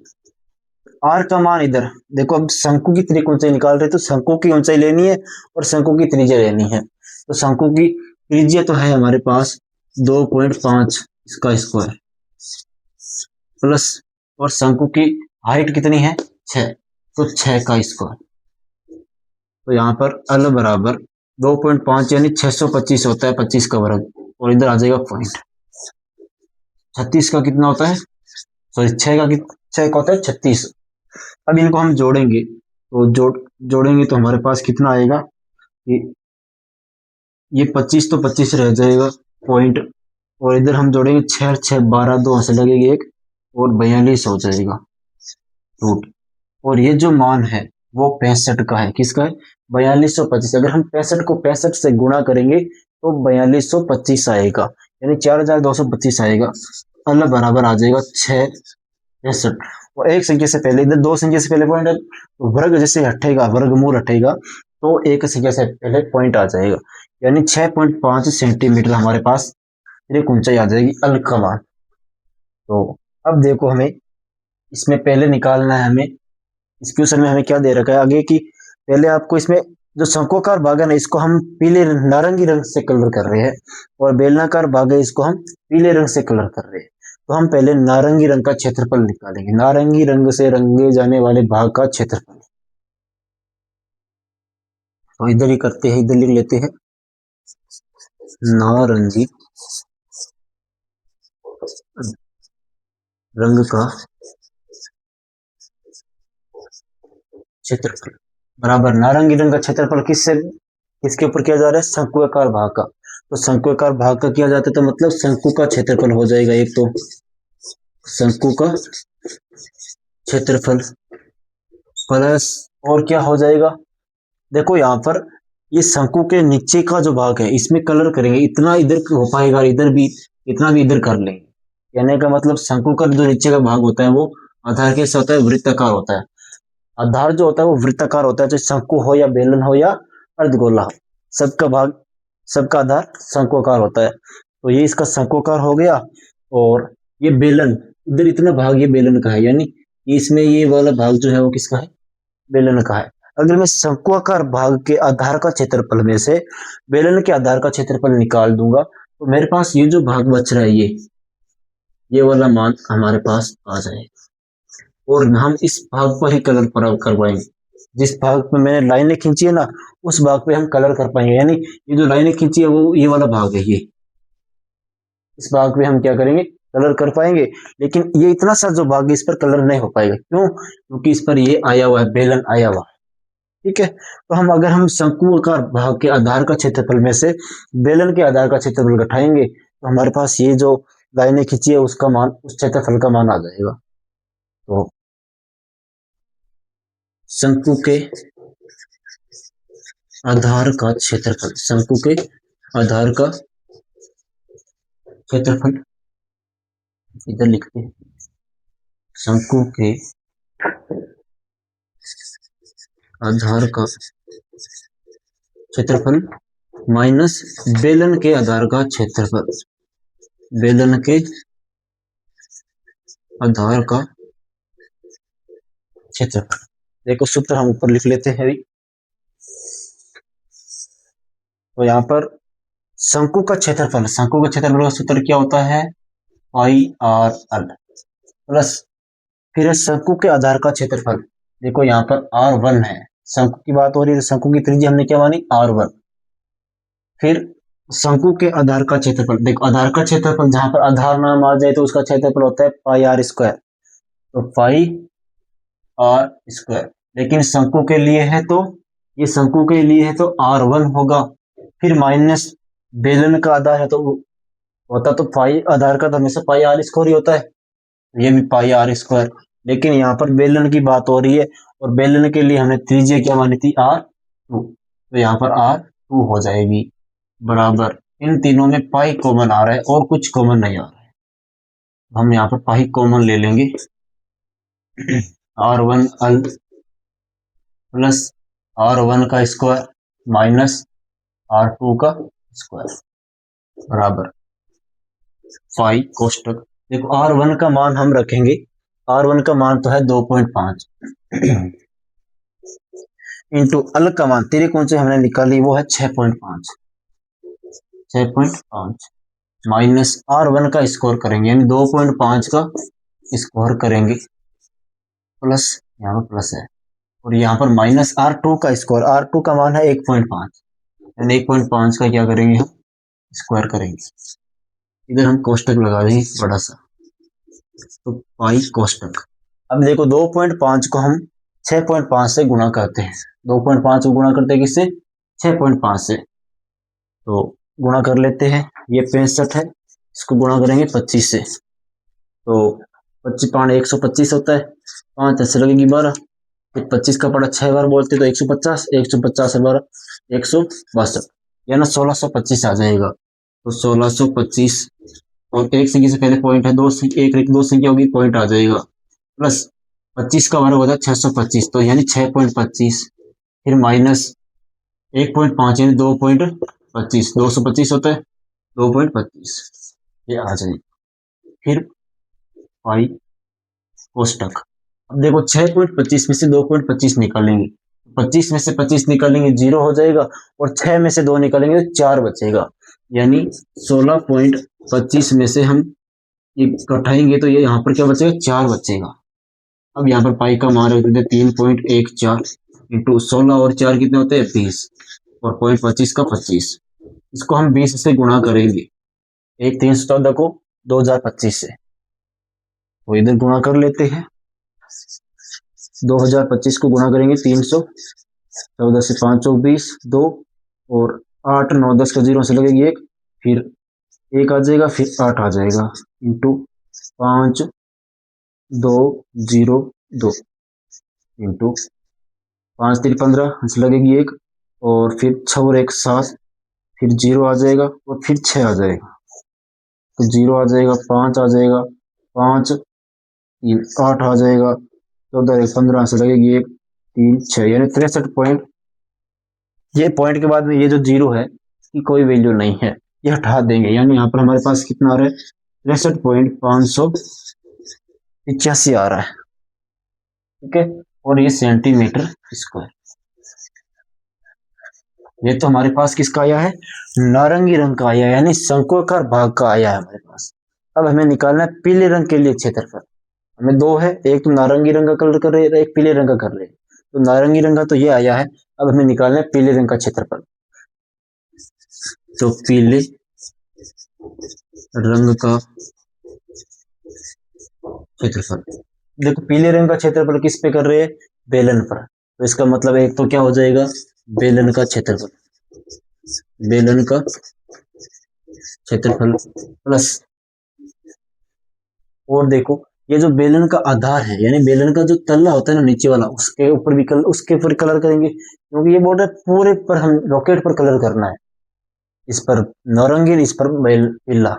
आर का मान इधर देखो, अब शंकु की त्रिक ऊंचाई निकाल रहे तो शंकु की ऊंचाई लेनी है और शंकु की त्रिज्या लेनी है। तो शंकु की त्रिज्या तो है हमारे पास 2.5 इसका स्क्वायर प्लस, और शंकु की हाइट कितनी है? 6, तो 6 का स्क्वायर। तो यहाँ पर अल बराबर 2.5 यानी 625 होता है, 25 का वर्ग, और इधर आ जाएगा पॉइंट। 36 का कितना होता है? सॉरी 6 का होता है 36। अब इनको हम जोड़ेंगे तो जोड़ेंगे तो हमारे पास कितना आएगा कि ये 25 तो 25 रह जाएगा पॉइंट, और इधर हम जोड़ेंगे 6 6 12, 2 से लगेगी 1 और 42 हो जाएगा रूट। और ये जो मान है वो 65 का है। किसका है? 4225। अगर हम 65 को 65 से गुणा करेंगे तो 4225 आएगा, यानी 4225 आएगा। अल्लाह बराबर आ जाएगा 665। और एक संख्या से पहले इधर 2 संख्या से पहले पॉइंट है तो वर्ग जैसे हटेगा, वर्गमूल हटेगा तो एक संख्या से पहले पॉइंट आ जाएगा, यानी 6.5 सेंटीमीटर हमारे पास एक ऊंचाई आ जाएगी अल का मान। तो अब देखो हमें इसमें पहले निकालना है, हमें इस क्वेश्चन में हमें क्या दे रखा है आगे कि पहले आपको इसमें जो शंकुकार भाग है ना इसको हम पीले नारंगी रंग से कलर कर रहे हैं, और बेलनाकार भाग है इसको हम पीले रंग से कलर कर रहे हैं। तो हम पहले नारंगी रंग का क्षेत्रफल निकालेंगे, नारंगी रंग से रंगे जाने वाले भाग का क्षेत्रफल। तो इधर ही करते हैं, इधर लिख लेते हैं नारंगी रंग का क्षेत्रफल बराबर नारंगी रंग का क्षेत्रफल किसके ऊपर किया जा रहा है? शंकुआकार भाग का। तो शंकुआकार भाग का किया जाता है तो मतलब शंकु का क्षेत्रफल हो जाएगा एक, तो शंकु का क्षेत्रफल प्लस और क्या हो जाएगा? देखो यहाँ पर ये शंकु के नीचे का जो भाग है इसमें कलर करेंगे, इतना इधर हो पाएगा, इधर भी इतना भी इधर कर लेंगे। कहने का मतलब शंकु का जो नीचे का भाग होता है वो आधार कैसा होता है? वृत्ताकार होता है। आधार जो होता है वो वृत्ताकार होता है, चाहे शंकु हो या बेलन हो या अर्धगोला हो, सबका आधार शंकुआकार होता है। तो ये इसका शंकुआकार हो गया, और ये बेलन इधर इतना भाग ये बेलन का है, यानी इसमें ये वाला भाग जो है वो किसका है? बेलन का है। अगर मैं शंकुआकार भाग के आधार का क्षेत्रफल में से बेलन के आधार का क्षेत्रफल निकाल दूंगा तो मेरे पास ये जो भाग बच रहा है ये वाला मान हमारे पास आ जाएगा और हम इस भाग पर ही कलर करवाएंगे। जिस भाग पे मैंने लाइनें खींची है ना, उस भाग पे हम कलर कर पाएंगे। यानी ये जो लाइनें खींची है वो ये वाला भाग है, ये इस भाग पे हम क्या करेंगे, कलर कर पाएंगे। लेकिन ये इतना सा जो भाग है इस पर कलर नहीं हो पाएगा। क्यों? क्योंकि इस पर ये आया हुआ है, बेलन आया हुआ है। ठीक है, तो अगर हम शंकुआकार भाग के आधार का क्षेत्रफल में से बेलन के आधार का क्षेत्रफल घटाएंगे तो हमारे पास ये जो लाइनें खींची है उसका मान, उस क्षेत्रफल का मान आ जाएगा। तो शंकु के आधार का क्षेत्रफल, शंकु के आधार का क्षेत्रफल इधर लिखते हैं, शंकु के आधार का क्षेत्रफल माइनस बेलन के आधार का क्षेत्रफल, बेलन के आधार का क्षेत्रफल। देखो सूत्र हम ऊपर लिख लेते हैं। तो यहाँ पर शंकु का क्षेत्रफल, शंकु का क्षेत्रफल का सूत्र क्या होता है, पाई आर एल प्लस, फिर है शंकु के आधार का क्षेत्रफल। देखो यहाँ पर R1 है, शंकु की बात हो रही है, शंकु की त्रिज्या हमने क्या मानी, R1। फिर शंकु के आधार का क्षेत्रफल, देखो आधार का क्षेत्रफल जहां पर आधार नाम आ जाए तो उसका क्षेत्रफल होता है पाई आर स्क्वायर, तो पाई आर स्क्वायर। लेकिन शंकु के लिए है तो ये शंकु के लिए है तो R1 होगा। फिर माइनस बेलन का आधार है तो होता तो पाई आधार का तो हमेशा पाई आर स्क्वायर ही होता है, ये भी पाई आर स्क्वायर। लेकिन यहाँ पर बेलन की बात हो रही है और बेलन के लिए हमने त्रिज्या क्या मानी थी, R2, तो यहाँ पर R2 हो जाएगी बराबर, इन तीनों में पाई कॉमन आ रहा है और कुछ कॉमन नहीं आ रहा है, हम यहाँ पर पाई कॉमन ले लेंगे। R1 अल प्लस R1 का स्क्वायर माइनस R2 का स्क्वायर बराबर पाई कोष्टक। देखो R1 का मान हम रखेंगे, R1 का मान तो है 2.5 इंटू अल का मान त्रिकोण से हमने निकाली वो है 6.5 माइनस R1 का स्कोर करेंगे, यानी 2.5 का स्कोर करेंगे प्लस, यहाँ पर प्लस है, और यहाँ पर माइनस R2 का स्कोर, R2 का मान है 1.5, यानी 1.5 का क्या करेंगे हम, स्क्वायर करेंगे। इधर हम कोष्टक लगा देंगे बड़ा सा, तो पाई कोष्टक। अब देखो 2.5 को हम 6.5 से गुणा करते हैं, 2.5 को गुणा करते हैं किससे, 6.5 से, तो गुणा कर लेते हैं। ये 65 है, इसको गुणा करेंगे 25 से, तो 25 पाँच 125 होता है, 5 ऐसे लगेगी 12, फिर 25 का पड़ा 6 बार बोलते तो 150, 150 12 162, यानी 1625 आ जाएगा। तो 1625 और एक संख्या से पहले पॉइंट है, दो संख्या होगी पॉइंट आ जाएगा, प्लस 25 का वर्ग होता है 625, तो यानी 6.25, फिर माइनस 1.5 यानी 2.25, 225 होता है 2.25, ये आ जाएगा। फिर पाई कोष्टक। अब देखो 6.25 में से 2.25 निकालेंगे, 25 में से 25 निकालेंगे 0 हो जाएगा, और 6 में से 2 निकालेंगे तो 4 बचेगा, यानी 16.25 में से हम ये घटाएंगे तो ये यहाँ पर क्या बचेगा, 4 बचेगा। अब यहाँ पर पाई का मान रख देते 3.14 इंटू 16 और 4 कितने होते हैं 20, और 0.25 का 25, इसको हम 20 से गुणा करेंगे, 1/314 को 2025 से, तो इधर गुणा कर लेते हैं। 2025 को गुणा करेंगे 314 से 5 20 2, और 8 9 10 का 0 से लगेगी 1, फिर 1 आ जाएगा, फिर 8 आ जाएगा, इंटू 5 2 0 2 इंटू 5 3 15 से लगेगी 1, और फिर 6 और 1 7, फिर 0 आ जाएगा और फिर 6 आ जाएगा, तो 0 आ जाएगा, 5 आ जाएगा, 5 3 8 आ जाएगा, 14 1 15 से लगेगी 1 3 6, यानी 63 पॉइंट। ये पॉइंट के बाद में ये जो 0 है इसकी कोई वैल्यू नहीं है, ये हटा देंगे, यानी यहाँ पर हमारे पास कितना आ रहा है 63.585 आ रहा है। ठीक है, और ये सेंटीमीटर स्क्वायर। ये तो हमारे पास किसका आया है, नारंगी रंग का आया है, यानी शंक्वाकार भाग का आया है हमारे पास। अब हमें निकालना है पीले रंग के लिए क्षेत्रफल। हमें दो है, एक तो नारंगी रंग का कलर कर रहे हैं, एक पीले रंग का कर रहे हैं। तो नारंगी रंग का तो ये आया है, अब हमें निकालना है पीले रंग का क्षेत्रफल। तो पीले रंग का क्षेत्रफल, देखो पीले रंग का क्षेत्रफल किस पे कर रहे हैं, बेलन पर। तो इसका मतलब एक तो क्या हो जाएगा, बेलन का क्षेत्रफल, बेलन का क्षेत्रफल प्लस, और देखो ये जो बेलन का आधार है यानी बेलन का जो तल्ला होता है ना नीचे वाला, उसके ऊपर भी कलर, उसके ऊपर कलर करेंगे, क्योंकि ये बोल रहा है पूरे पर हम रॉकेट पर कलर करना है, इस पर नारंगी, इस पर पीला।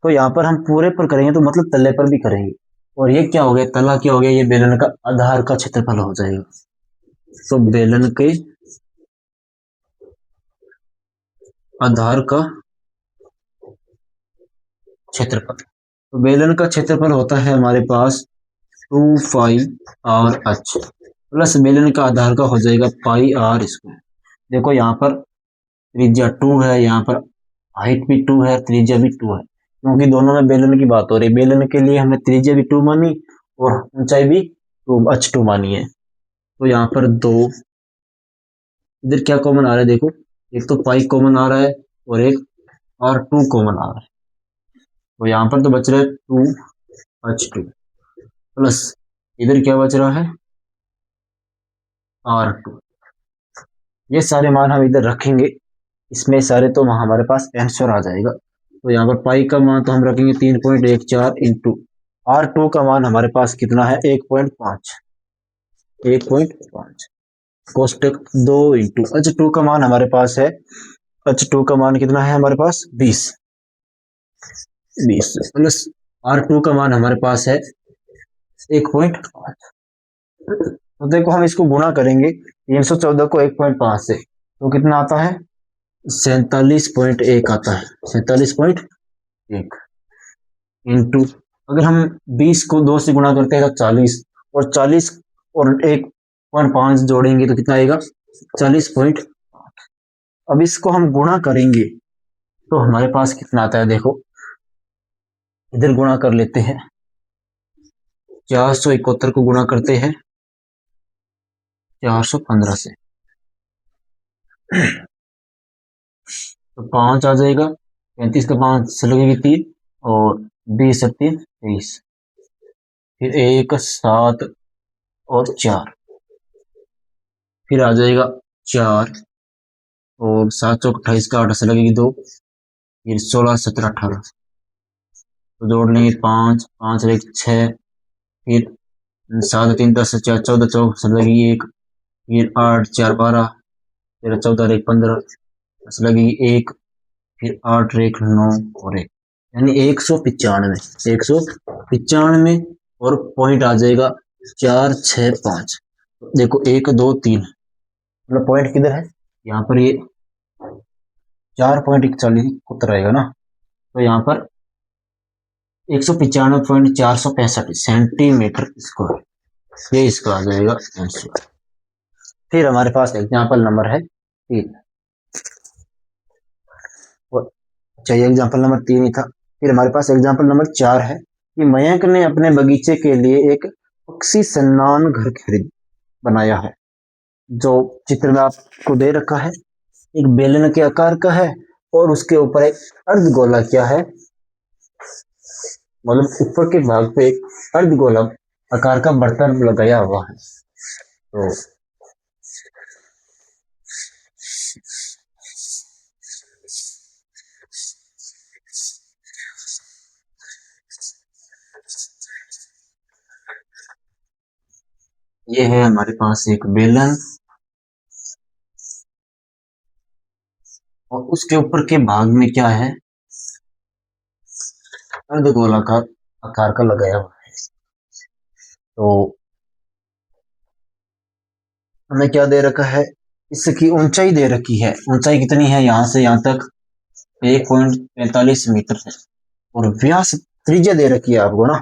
तो यहाँ पर हम पूरे पर करेंगे तो मतलब तल्ले पर भी करेंगे। और ये क्या हो गया, तला क्या हो गया, ये बेलन का आधार का क्षेत्रफल हो जाएगा। तो बेलन के आधार का क्षेत्रफल, तो बेलन का क्षेत्रफल होता है हमारे पास 2πr(h) प्लस बेलन का आधार का हो जाएगा πr²। देखो यहाँ पर त्रिज्या 2 है, यहाँ पर हाइट भी 2 है, त्रिज्या भी 2 है, क्योंकि दोनों में बेलन की बात हो रही है। बेलन के लिए हमने त्रिज्या भी 2 मानी और ऊंचाई भी 2 मानी है। तो यहाँ पर दो, इधर क्या कॉमन आ रहा है, देखो एक तो पाई कॉमन आ रहा है और एक r2 कॉमन आ रहा है। तो यहाँ पर तो बच रहा है 2h2 प्लस इधर क्या बच रहा है, r2। ये सारे मान हम इधर रखेंगे, इसमें सारे तो हमारे पास आंसर आ जाएगा। तो यहाँ पर पाई का मान तो हम रखेंगे 3.14 इंटू r2 का मान हमारे पास कितना है 1.5, 1.5 कोष्टक 2 इंटू h2 का मान हमारे पास है, h2 का मान कितना है हमारे पास 20 प्लस r2 का मान हमारे पास है 1.5। तो देखो हम इसको गुणा करेंगे 314 को 1.5 से, तो कितना आता है 47.1 आता है, 47.1 इंटू, अगर हम 20 को 2 से गुणा करते हैं तो 40, और 40 और 1.5 जोड़ेंगे तो कितना आएगा 40.8। अब इसको हम गुणा करेंगे तो हमारे पास कितना आता है, देखो इधर गुणा कर लेते हैं, 471 को गुणा करते हैं 415 से, तो 5 आ जाएगा, 35 का 5 से लगेगी 3 और 20 से 3 23, फिर 1 7 और 4, फिर आ जाएगा 4 और 7 चौक 28 का 8 से लगेगी 2, फिर 16 17 18, तो जोड़ लेंगे 5 5 और 1 6, फिर 7 3 10 4 14 चौक से लगेगी 1, फिर 8 4 12, फिर 14 और 1 15 से लगेगी 1, फिर 8 और 1 9 और 1, यानी 195 और पॉइंट आ जाएगा 4 6 5। देखो 1 2 3, मतलब पॉइंट किधर है, यहाँ पर ये 4.41 उत्तर आएगा ना, तो यहाँ पर 195.465 सेंटीमीटर स्क्वायर, ये इसका आ जाएगा आंसर। फिर हमारे पास एग्जाम्पल नंबर है 3, चाहिए एग्जाम्पल नंबर 3 ही था। फिर हमारे पास एग्जाम्पल नंबर 4 है कि मयंक ने अपने बगीचे के लिए एक पक्षी सन्नान घर खरीद बनाया है, जो चित्र में आपको दे रखा है, एक बेलन के आकार का है और उसके ऊपर एक अर्धगोला क्या है, मतलब ऊपर के भाग पे एक अर्धगोला आकार का बर्तन लगाया हुआ है। तो ये है हमारे पास एक बेलन और उसके ऊपर के भाग में क्या है, अर्धगोलाकार आकार का लगाया हुआ है। तो हमें क्या दे रखा है, इसकी ऊंचाई दे रखी है, ऊंचाई कितनी है यहां से यहां तक 1.45 मीटर है, और व्यास त्रिज्या दे रखी है आपको ना।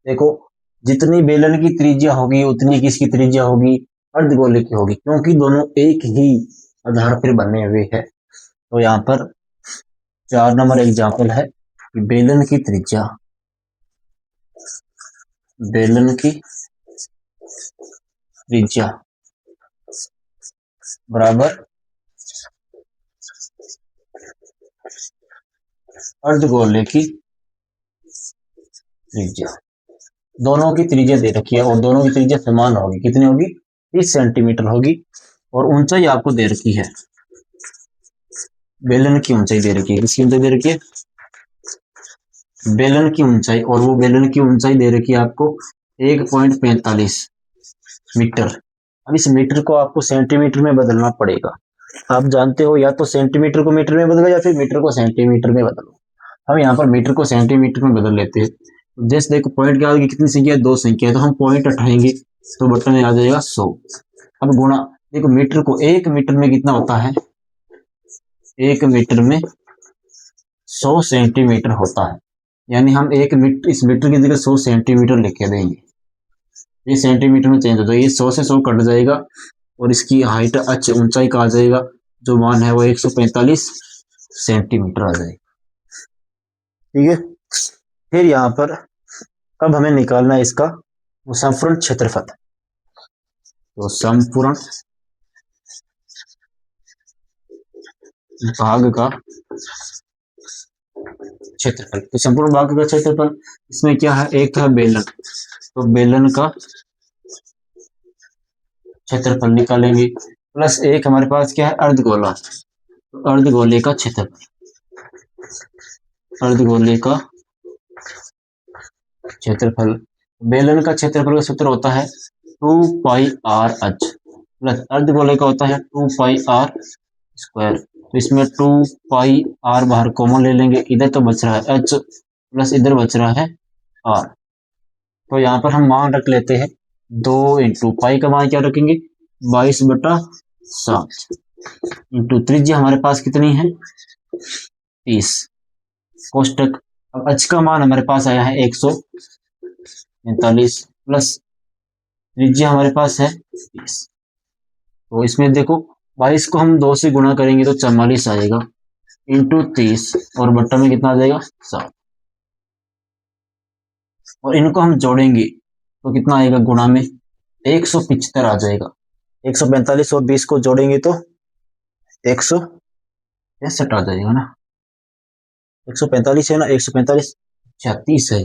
देखो जितनी बेलन की त्रिज्या होगी उतनी किसकी त्रिज्या होगी, अर्धगोले की होगी, क्योंकि दोनों एक ही आधार पर बने हुए हैं। तो यहाँ पर 4 नंबर एग्जाम्पल है कि बेलन की त्रिज्या बेलन की त्रिज्या बराबर अर्धगोले की त्रिज्या। दोनों की त्रिज्या दे रखी है और दोनों की त्रिज्या समान होगी। कितनी होगी? 30 सेंटीमीटर होगी। और ऊंचाई आपको दे रखी है, बेलन की ऊंचाई दे रखी है। किसकी ऊंचाई दे रखी है? बेलन की ऊंचाई। और वो बेलन की ऊंचाई दे रखी है आपको 1.45 मीटर। अब इस मीटर को आपको सेंटीमीटर में बदलना पड़ेगा। आप जानते हो या तो सेंटीमीटर को मीटर में बदलो या फिर मीटर को सेंटीमीटर में बदलो। हम यहाँ पर मीटर को सेंटीमीटर में बदल लेते हैं। जैसे देखो पॉइंट के आगे कितनी संख्या है? 2 संख्या है, तो हम पॉइंट हटाएंगे तो बटन में आ जाएगा 100। अब गुणा, देखो मीटर को 1 मीटर में कितना होता है? 1 मीटर में 100 सेंटीमीटर होता है। यानी हम 1 मीटर, इस मीटर की जगह 100 सेंटीमीटर लिख देंगे। ये सेंटीमीटर में चेंज हो जाएगा, ये 100 से 100 कट जाएगा और इसकी हाइट अच्छा ऊंचाई का आ जाएगा, जो मान है वो 145 सेंटीमीटर आ जाएगा। ठीक है। फिर यहाँ पर अब हमें निकालना है इसका वो संपूर्ण क्षेत्रफल। तो संपूर्ण भाग का क्षेत्रफल। तो संपूर्ण भाग का क्षेत्रफल इसमें क्या है? एक है बेलन, तो बेलन का क्षेत्रफल निकालेंगे, प्लस एक हमारे पास क्या है? अर्धगोला। तो अर्धगोले का क्षेत्रफल, अर्धगोले का क्षेत्रफल। बेलन का क्षेत्रफल का सूत्र होता है 2πr(h) प्लस अर्धगोले का होता है 2πr²। तो इसमें 2πr बाहर कॉमन ले लेंगे, इधर तो बच रहा है h प्लस इधर बच रहा है r। तो यहाँ पर हम मान रख लेते हैं 2 इंटू पाई का मान क्या रखेंगे? 22/7 इंटू त्रिज्या हमारे पास कितनी है? 30 कोष्टक। अब h का मान हमारे पास आया है 145 प्लस त्रिज्या हमारे पास है 30। तो इसमें देखो 22 को हम 2 से गुणा करेंगे तो 44 आएगा इंटू 30 और बट्टा में कितना आ जाएगा? 7। और इनको हम जोड़ेंगे तो कितना आएगा? गुणा में 175 आ जाएगा। 145 और 20 को जोड़ेंगे तो 163 आ जाएगा ना। 145 है ना, 145 36 है,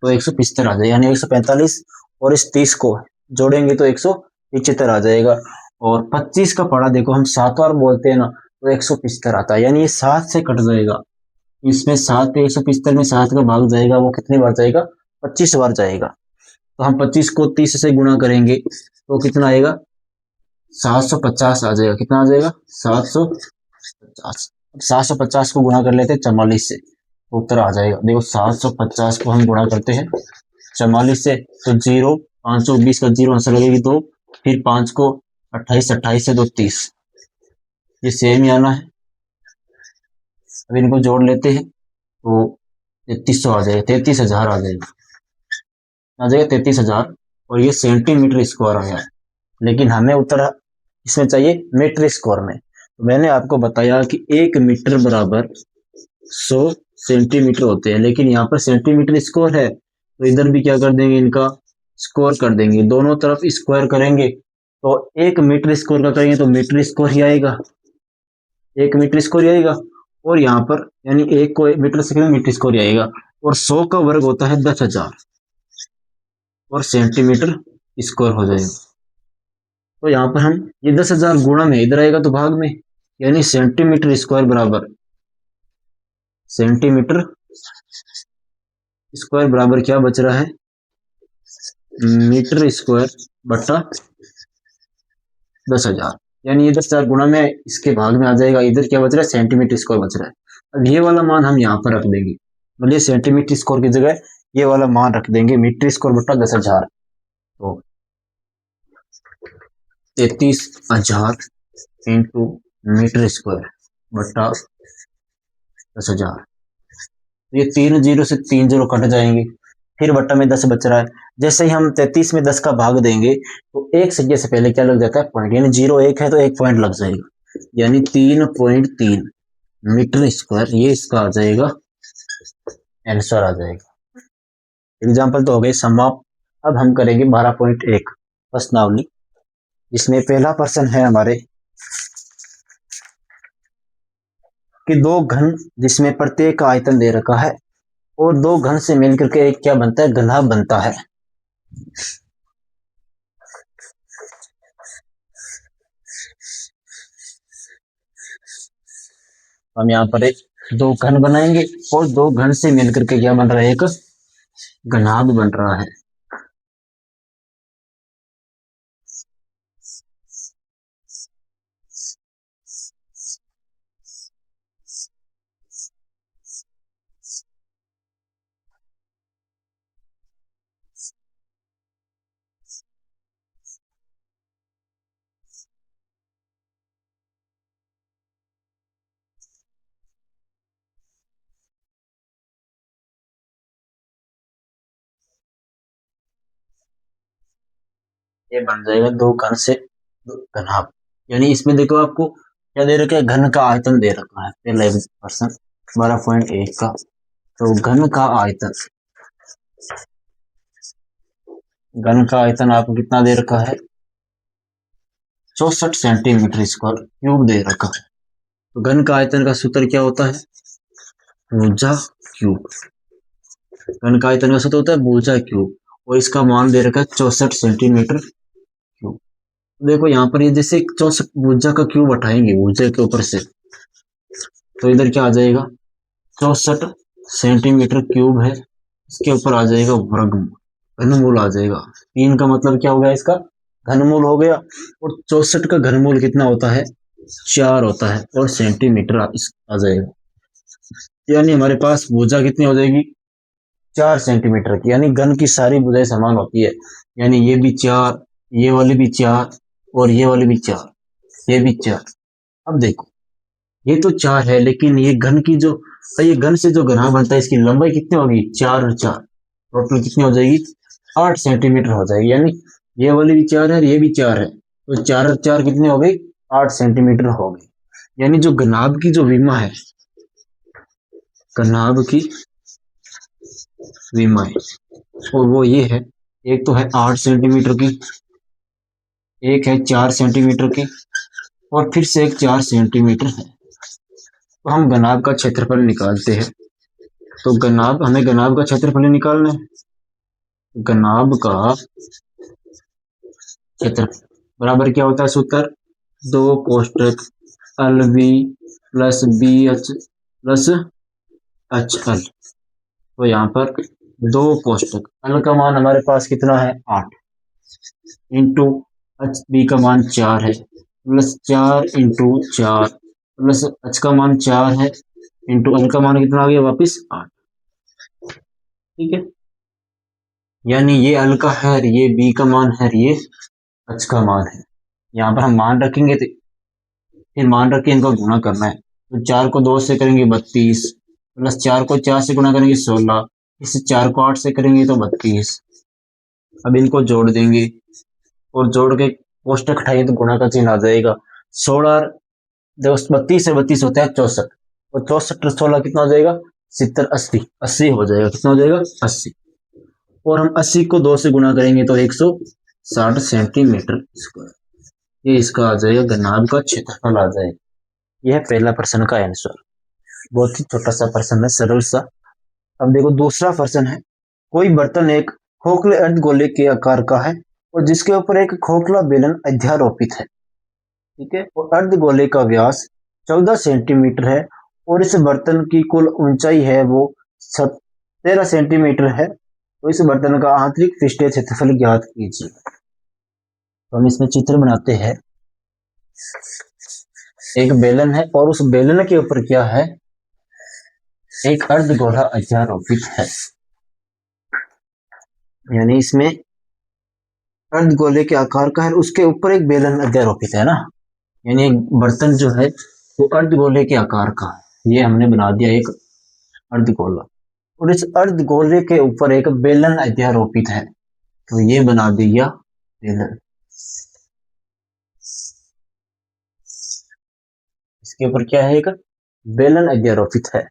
तो 175 आ जाएगा। यानी 145 और इस 30 को जोड़ेंगे तो 175 आ जाएगा। और 25 का पढ़ा देखो हम 7 बार बोलते हैं ना, तो 175 आता है। यानी ये 7 से कट जाएगा। इसमें 7 पे 175 में 7 का भाग जाएगा, वो कितनी बार जाएगा? 25 बार जाएगा। तो हम 25 को 30 से गुणा करेंगे तो कितना आएगा? 750 आ जाएगा। कितना आ जाएगा? 750। 750 को गुणा कर लेते हैं 44 से, तो उत्तर आ जाएगा। देखो 750 को हम गुणा करते हैं 44 से, तो 0, 520 का 0 आंसर लगेगी 2, फिर 5 को 28, 28 से 2 30, ये सेम ही आना है। अब इनको जोड़ लेते हैं तो 3300 आ जाएगा, 33,000 आ जाएगा, 33,000। और ये सेंटीमीटर स्क्वायर आया है, लेकिन हमें उत्तर इसमें चाहिए मीटर स्क्वायर में। तो मैंने आपको बताया कि 1 मीटर बराबर 100 सेंटीमीटर होते हैं, लेकिन यहाँ पर सेंटीमीटर स्क्वायर है तो इधर भी क्या कर देंगे? इनका स्क्वायर कर देंगे। दोनों तरफ स्क्वायर करेंगे तो 1 मीटर स्क्वायर का करेंगे तो मीटर स्क्वायर ही आएगा, 1 मीटर स्क्वायर ही आएगा। और यहाँ पर यानी 1 को मीटर से करेंगे मीटर स्क्वायर ही आएगा। और 100 का वर्ग होता है 10,000 और सेंटीमीटर स्क्वायर हो जाएगा। तो यहाँ पर हम ये 10,000 गुणा में इधर आएगा तो भाग में, यानी सेंटीमीटर स्क्वायर बराबर, सेंटीमीटर स्क्वायर बराबर क्या बच रहा है? मीटर स्क्वायर बटा 10,000। यानी ये 10,000 गुणा में इसके भाग में आ जाएगा। इधर क्या बच रहा है? सेंटीमीटर स्क्वायर बच रहा है। अब ये वाला मान हम यहाँ पर रख देंगे, मतलब सेंटीमीटर स्क्वायर की जगह ये वाला मान रख देंगे, मीटर स्क्वायर बटा 10,000। तो 33,000 इंटू मीटर स्क्वायर बटा 10,000। ये 3 जीरो से 3 जीरो कट जाएंगे, फिर बट्टा में 10 बच रहा है। जैसे ही हम 33 में 10 का भाग देंगे तो एक संख्या से पहले क्या लग जाता है? पॉइंट। यानी 0 1 है तो 1 पॉइंट लग जाएगा, यानी 3.3 मीटर स्क्वायर। ये इसका आ जाएगा आंसर आ जाएगा। एग्जाम्पल तो हो गए समाप्त। अब हम करेंगे 12.1 प्रश्नावली, जिसमें पहला प्रश्न है हमारे कि दो घन जिसमें प्रत्येक का आयतन दे रखा है और दो घन से मिलकर के एक क्या बनता है, घनाभ बनता है। हम यहाँ पर एक दो घन बनाएंगे और दो घन से मिलकर के क्या बन रहा है, एक घनाभ बन रहा है। ये बन जाएगा दो घन से घनाभ। यानी इसमें देखो आपको क्या दे रखा है, घन का आयतन दे रखा है पहले प्रश्न 12.1 का। तो घन का आयतन, घन का आयतन आपको कितना दे रखा है, 64 सेंटीमीटर स्क्वायर क्यूब दे रखा है। तो घन का आयतन का सूत्र क्या होता है, भुजा क्यूब। घन का आयतन का सूत्र होता है भुजा क्यूब, और इसका मान दे रखा है 64 सेंटीमीटर क्यूब। देखो यहाँ पर ये जैसे 64 भुजा का क्यूब हटाएंगे भुजा के ऊपर से, तो इधर क्या आ जाएगा, 64 सेंटीमीटर क्यूब है, इसके ऊपर आ जाएगा वर्गमूल, घनमूल आ जाएगा। 3 का मतलब क्या हो गया, इसका घनमूल हो गया। और 64 का घनमूल कितना होता है, 4 होता है, और सेंटीमीटर आ जाएगा। यानी हमारे पास भुजा कितनी हो जाएगी, 4 सेंटीमीटर की। यानी घन की सारी भुजाएं समान होती है। यानी ये भी 4, ये वाली भी 4, और ये वाली भी 4, ये भी 4। अब देखो ये तो 4 है, लेकिन ये घन की जो, ये घन से जो घना बनता है, इसकी लंबाई कितनी होगी, 4 और 4, टोटल कितनी हो जाएगी, 8 सेंटीमीटर हो जाएगी। यानी ये वाली भी 4 है, ये भी 4 है, तो 4 और 4 कितनी हो गई, 8 सेंटीमीटर हो गई। यानी जो घनाभ की जो विमा है, घनाभ की विमा है, और वो ये है, एक तो है 8 सेंटीमीटर की, एक है 4 सेंटीमीटर की, और फिर से एक 4 सेंटीमीटर है। तो हम घनाभ का क्षेत्रफल निकालते हैं। तो घनाभ, हमें घनाभ का क्षेत्रफल निकालना है। घनाभ का क्षेत्रफल बराबर क्या होता है सूत्र, 2 कोष्टक l v plus b h plus h l. तो यहाँ पर 2 कोष्टक, एल का मान हमारे पास कितना है 8, इंटू एच बी का मान 4 है, प्लस 4 इंटू 4, प्लस एच का मान 4 है, इंटू एल का मान कितना आ गया वापिस 8। ठीक है, यानी ये एल का है, ये बी का मान है, ये एच का मान है। यहाँ पर हम मान रखेंगे, तो फिर मान रख के इनको गुणा करना है। तो 4 को 2 से करेंगे 32, प्लस 4 को 4 से गुणा करेंगे 16, इस 4 को 8 से करेंगे तो 32। अब इनको जोड़ देंगे, और जोड़ के कोष्टक हटाएंगे तो गुणा का चिन्ह आ जाएगा। 16, 32 से 32 होता है 64, और 64 16 कितना हो जाएगा, 70, 80, 80 हो जाएगा। कितना हो जाएगा, 80। और हम 80 को 2 से गुणा करेंगे तो 160 सेंटीमीटर स्क्वायर। ये इसका आ जाएगा घनाभ का क्षेत्रफल आ जाएगा। यह है पहला प्रश्न का आंसर। बहुत ही छोटा सा प्रश्न है, सरल सा। अब देखो दूसरा प्रश्न है, कोई बर्तन एक खोखले अर्धगोले के आकार का है और जिसके ऊपर एक खोखला बेलन अध्यारोपित है। ठीक है, और अर्धगोले का व्यास 14 सेंटीमीटर है, और इस बर्तन की कुल ऊंचाई है वो 13 सेंटीमीटर है। तो इस बर्तन का आंतरिक पृष्ठीय क्षेत्रफल ज्ञात कीजिए। तो हम इसमें चित्र बनाते हैं। एक बेलन है, और उस बेलन के ऊपर क्या है, एक अर्धगोला अध्यारोपित है। यानी इसमें अर्धगोले के आकार का है, उसके ऊपर एक बेलन अध्यारोपित है ना। यानी एक बर्तन जो है वो अर्धगोले के आकार का है, ये हमने बना दिया एक अर्धगोला, और इस अर्धगोले के ऊपर एक बेलन अध्यारोपित है, तो ये बना दिया बेलन। इसके ऊपर क्या है, एक बेलन अध्यारोपित है,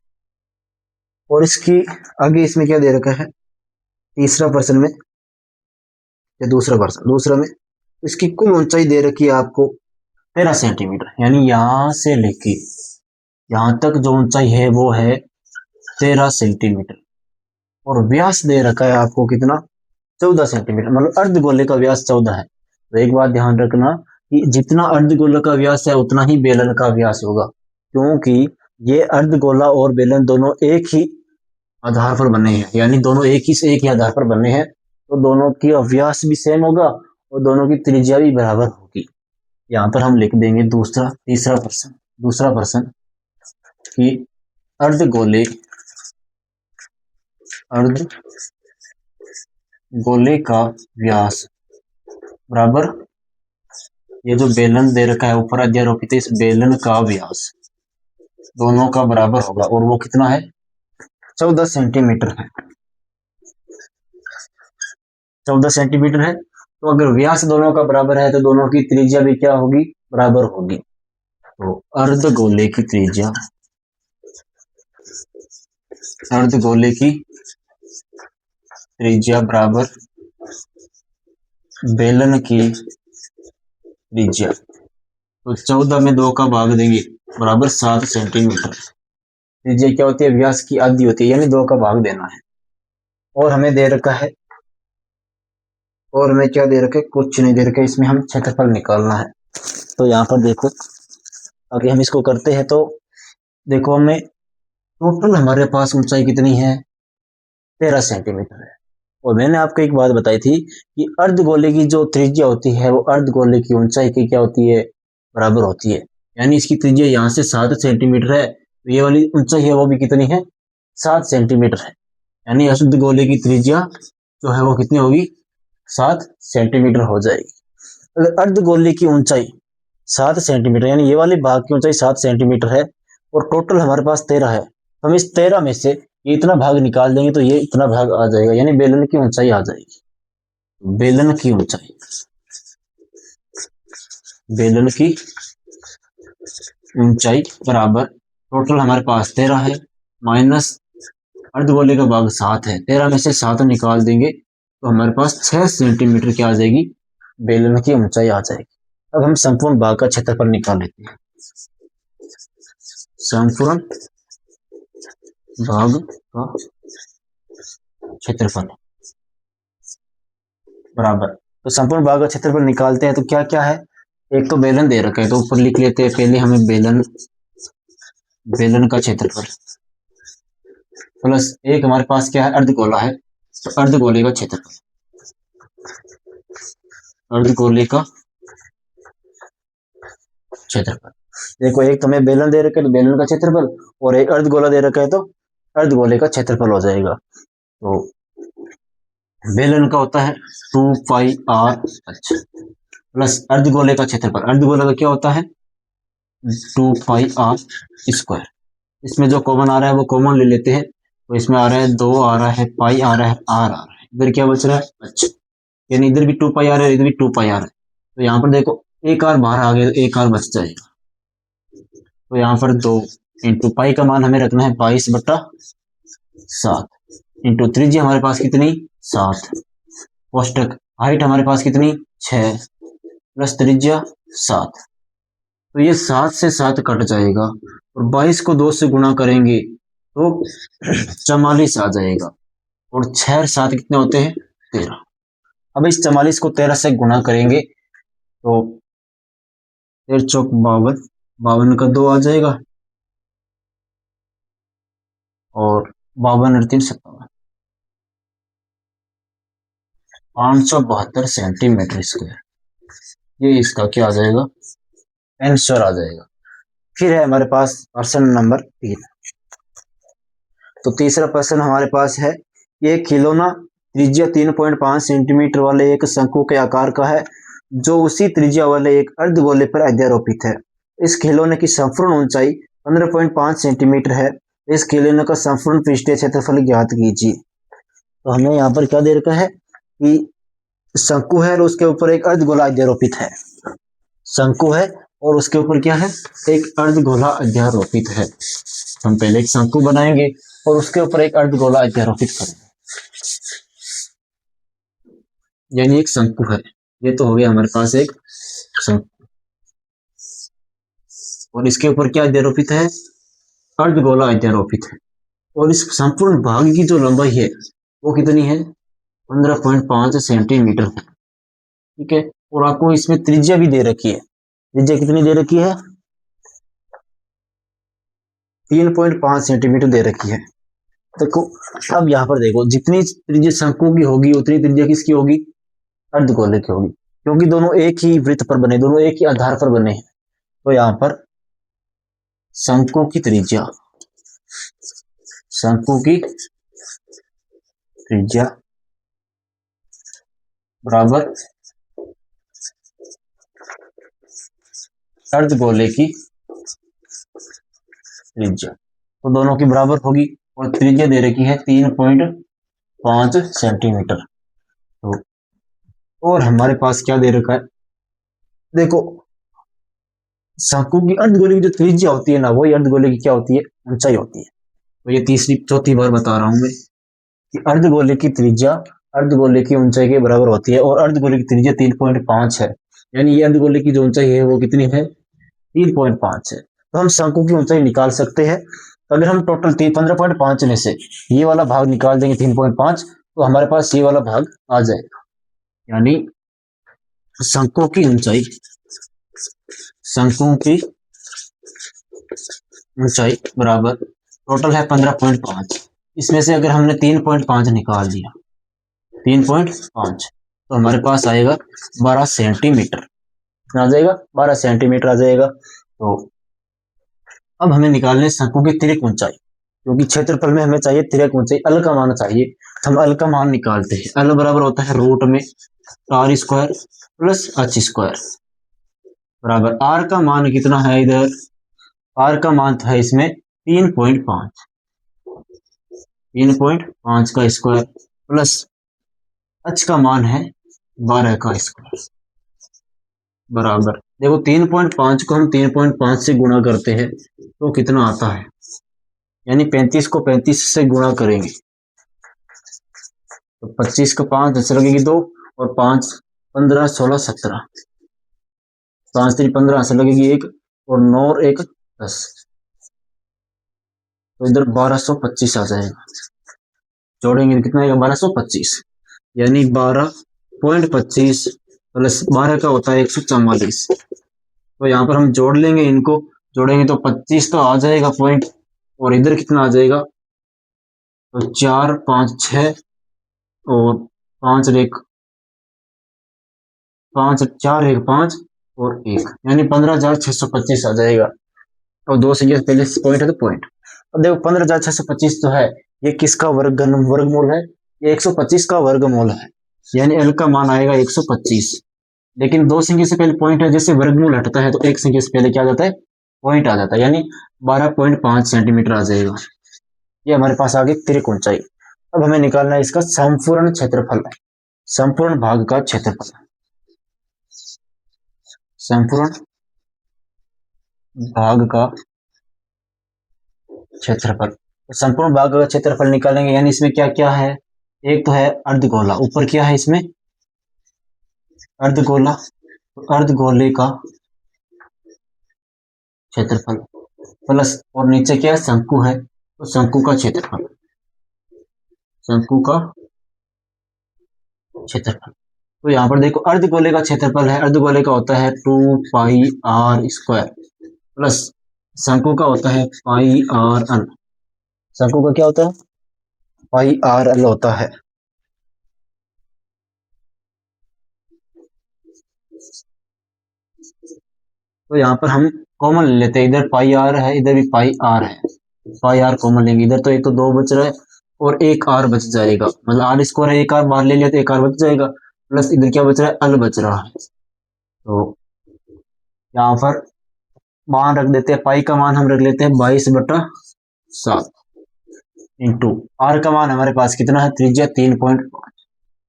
और इसकी आगे इसमें क्या दे रखा है, तीसरा प्रश्न में या दूसरा में इसकी कुल ऊंचाई दे रखी है आपको 13 सेंटीमीटर, यानी यहां से लेके यहां तक जो ऊंचाई है वो है 13 सेंटीमीटर, और व्यास दे रखा है आपको कितना, 14 सेंटीमीटर, मतलब अर्धगोले का व्यास 14 है। तो एक बात ध्यान रखना कि जितना अर्धगोले का व्यास है उतना ही बेलन का व्यास होगा, क्योंकि ये अर्धगोला और बेलन दोनों एक ही आधार पर बने हैं, यानी दोनों एक ही आधार पर बने हैं, तो दोनों की व्यास भी सेम होगा और दोनों की त्रिज्या भी बराबर होगी। यहाँ पर हम लिख देंगे दूसरा प्रश्न कि अर्धगोले का व्यास बराबर, ये जो बेलन दे रखा है ऊपर अध्यारोपित है, इस बेलन का व्यास दोनों का बराबर होगा, और वो कितना है, 14 सेंटीमीटर है। 14 सेंटीमीटर है, तो अगर व्यास दोनों का बराबर है तो दोनों की त्रिज्या भी क्या होगी, बराबर होगी। तो अर्धगोले की त्रिज्या बराबर बेलन की त्रिज्या, तो 14 में 2 का भाग देंगे बराबर 7 सेंटीमीटर। त्रिज्या क्या होती है, व्यास की आधी होती है, यानी 2 का भाग देना है। और हमें दे रखा है, और हमें क्या दे रखा है, कुछ नहीं दे रखा है, इसमें हम क्षेत्रफल निकालना है। तो यहाँ पर देखो, अगर हम इसको करते हैं तो देखो हमें टोटल हमारे पास ऊंचाई कितनी है, 13 सेंटीमीटर है। और मैंने आपको एक बात बताई थी कि अर्धगोले की जो त्रिज्या होती है वो अर्धगोले की ऊंचाई की क्या होती है, बराबर होती है। यानी इसकी त्रिज्या यहाँ से 7 सेंटीमीटर है, तो ये वाली ऊंचाई है वो भी कितनी है, 7 सेंटीमीटर है। यानी अर्धगोले की त्रिज्या जो है वो कितनी होगी, 7 सेंटीमीटर हो जाएगी। अगर अर्धगोले की ऊंचाई 7 सेंटीमीटर, यानी ये वाली भाग की ऊंचाई 7 सेंटीमीटर है और टोटल हमारे पास 13 है, तो हम इस 13 में से ये इतना भाग निकाल देंगे तो ये इतना भाग आ जाएगा, यानी बेलन की ऊंचाई आ जाएगी। बेलन की ऊंचाई बराबर टोटल हमारे पास 13 है माइनस अर्धगोले का भाग 7 है, 13 में से 7 निकाल देंगे तो हमारे पास 6 सेंटीमीटर क्या आ जाएगी, बेलन की ऊंचाई आ जाएगी। अब हम संपूर्ण भाग का क्षेत्रफल निकाल लेते हैं। संपूर्ण भाग का क्षेत्रफल बराबर, तो संपूर्ण भाग का क्षेत्रफल निकालते हैं तो क्या क्या है, एक तो बेलन दे रखा है तो ऊपर लिख लेते हैं, पहले हमें बेलन का क्षेत्रफल प्लस एक हमारे पास क्या है, अर्धगोला है, तो अर्धगोले का क्षेत्रफल देखो, एक तो हमें बेलन दे रखा है तो बेलन का क्षेत्रफल, और एक अर्धगोला दे रखा है तो अर्धगोले का क्षेत्रफल हो जाएगा। तो बेलन का होता है 2 पाई आर प्लस अर्धगोले का क्षेत्रफल, अर्धगोले का क्या होता है 2 पाई आर स्क्वायर। इसमें जो कॉमन आ रहा है वो कॉमन ले लेते हैं, तो इसमें आ रहा है 2 आ रहा है, पाई आ रहा है, आर आ रहा है, इधर क्या बच रहा है, अच्छा, यानी इधर भी 2 पाई आ रहा है, इधर भी 2 पाई आ रहा है। तो यहाँ पर देखो एक आर बाहर आ गया तो एक आर बच जाएगा, तो यहाँ पर 2 इंटू पाई का मान हमें रखना है 22/7 इंटू त्रिज्या हमारे पास कितनी 7, कोष्टक हाइट हमारे पास कितनी 6 प्लस त्रिज्या 7, तो ये 7 से 7 कट जाएगा और 22 को 2 से गुणा करेंगे तो 44 आ जाएगा, और 6 और 7 कितने होते हैं 13। अब इस 44 को 13 से गुणा करेंगे तो 13 चौक 52, 52 का 2 आ जाएगा और 52 और 3 57, 572 सेंटीमीटर स्क्वायर, ये इसका क्या आ जाएगा, आंसर आ जाएगा। फिर है हमारे पास प्रश्न नंबर 3। तो तीसरा प्रश्न हमारे पास है, ये खिलौना त्रिज्या 3.5 सेंटीमीटर वाले एक शंकु के आकार का है जो उसी त्रिज्या वाले एक अर्धगोले पर अध्यारोपित है। इस खिलौने की संपूर्ण ऊंचाई 15.5 सेंटीमीटर है। इस खिलौने का संपूर्ण पृष्ठीय क्षेत्रफल ज्ञात कीजिए। तो हमें यहाँ पर क्या दे रखा है कि शंकु है और उसके ऊपर एक अर्धगोला अध्यारोपित है। शंकु है और उसके ऊपर क्या है, एक अर्धगोला अध्यारोपित है। हम पहले एक शंकु बनाएंगे और उसके ऊपर एक अर्धगोला अध्यारोपित करेंगे। यानी एक शंकु है। ये तो हो गया हमारे पास एक शंकु, और इसके ऊपर क्या अध्यारोपित है, अर्धगोला अध्यारोपित है। और इस संपूर्ण भाग की जो लंबाई है वो कितनी है, 15.5 सेंटीमीटर है। ठीक है, और आपको इसमें त्रिज्या भी दे रखी है। त्रिज्या कितनी दे रखी है, 3.5 सेंटीमीटर दे रखी है। देखो अब यहाँ पर देखो, जितनी त्रिज्या शंकु की होगी उतनी त्रिज्या किसकी होगी, अर्धगोले की होगी, क्योंकि दोनों एक ही वृत्त पर बने, दोनों एक ही आधार पर बने हैं। तो यहाँ पर शंकु की त्रिज्या, शंकु की त्रिज्या बराबर अर्धगोले की त्रिज्या, तो दोनों की बराबर होगी। और त्रिज्या दे रखी है 3.5 सेंटीमीटर। तो और हमारे पास क्या दे रखा है, देखो शंकु की अर्धगोले की जो त्रिज्या होती है ना, वही अर्धगोले की क्या होती है, ऊंचाई होती है। तो ये तीसरी चौथी बार बता रहा हूं मैं कि अर्धगोले की त्रिज्या अर्धगोले की ऊंचाई के बराबर होती है, और अर्धगोले की त्रिज्या 3.5 है। यानी ये अर्धगोले की जो ऊंचाई है वो कितनी है, 3.5 है। तो हम शंकु की ऊंचाई निकाल सकते हैं। तो अगर हम टोटल 15.5 में से ये वाला भाग निकाल देंगे 3.5, तो हमारे पास ये वाला भाग आ जाएगा। यानी शंकु की ऊंचाई, शंकु की ऊंचाई बराबर टोटल है 15.5। इसमें से अगर हमने 3.5 निकाल दिया, 3.5, तो हमारे पास आएगा 12 सेंटीमीटर आ जाएगा, 12 सेंटीमीटर आ जाएगा। तो अब हमें निकालने शंकु की तिर्यक ऊंचाई, क्योंकि क्षेत्रफल में हमें चाहिए तिर्यक ऊंचाई, अल का मान चाहिए। हम अल का मान निकालते हैं। अल बराबर होता है रूट में R square plus H square बराबर, आर का मान कितना है इधर, आर का मान है इसमें 3.5, 3.5 का स्क्वायर प्लस एच का मान है 12 का स्क्वायर बराबर, देखो 3.5 को हम 3.5 से गुणा करते हैं तो कितना आता है, यानी 35 को 35 से गुणा करेंगे तो 25 को 5 10 लगेगी 2, और 5 15 16 17, 5 3 15 से लगेगी 1, और 9 और 1 10, तो इधर 1225 आ जाएगा। जोड़ेंगे तो कितना आएगा, 1225, यानी 12.25 प्लस 12 का होता है 144। तो यहाँ पर हम जोड़ लेंगे, इनको जोड़ेंगे तो 25 तो आ जाएगा पॉइंट, और इधर कितना आ जाएगा, तो 4 5 6 और 5 एक 5 4 1 5 और 1, यानी 15,625 आ जाएगा। और 2 से पहले पॉइंट है तो पॉइंट। अब देखो 15,625 तो है, ये किसका वर्गमूल है, ये 125 का वर्गमूल है, यानी एल का मान आएगा 125। लेकिन 2 संख्या से पहले पॉइंट है, जैसे वर्गमूल हटता है तो एक संख्या से पहले क्या आ जाता है, पॉइंट आ जाता है, यानी 12.5 सेंटीमीटर आ जाएगा। ये हमारे पास आ गई तिर्यक ऊंचाई। अब हमें निकालना है इसका संपूर्ण क्षेत्रफल, संपूर्ण भाग का क्षेत्रफल, संपूर्ण भाग का क्षेत्रफल। तो संपूर्ण भाग का क्षेत्रफल निकालेंगे, यानी इसमें क्या क्या है, एक तो है अर्धगोला, ऊपर क्या है इसमें अर्धगोला, तो अर्धगोले का क्षेत्रफल प्लस, और नीचे क्या है शंकु है, तो शंकु का क्षेत्रफल, शंकु का क्षेत्रफल। तो यहाँ पर देखो अर्धगोले का क्षेत्रफल है, अर्धगोले का होता है 2 पाई आर स्क्वायर प्लस शंकु का होता है पाई आर एल, शंकु का क्या होता है, पाई आर एल होता है। तो यहाँ पर हम कॉमन ले लेते हैं, इधर पाई आर है इधर भी पाई आर है, पाई आर कॉमन लेंगे, इधर तो एक तो 2 बच रहा है और एक आर बच जाएगा, मतलब आर स्क्वायर है, एक आर बाहर ले लिया तो एक आर बच जाएगा, प्लस इधर क्या बच रहा है, एल बच रहा है। तो यहाँ पर मान रख देते हैं, पाई का मान हम रख लेते हैं 22/7 इंटू आर का मान हमारे पास कितना है, त्रिज्या 3.5,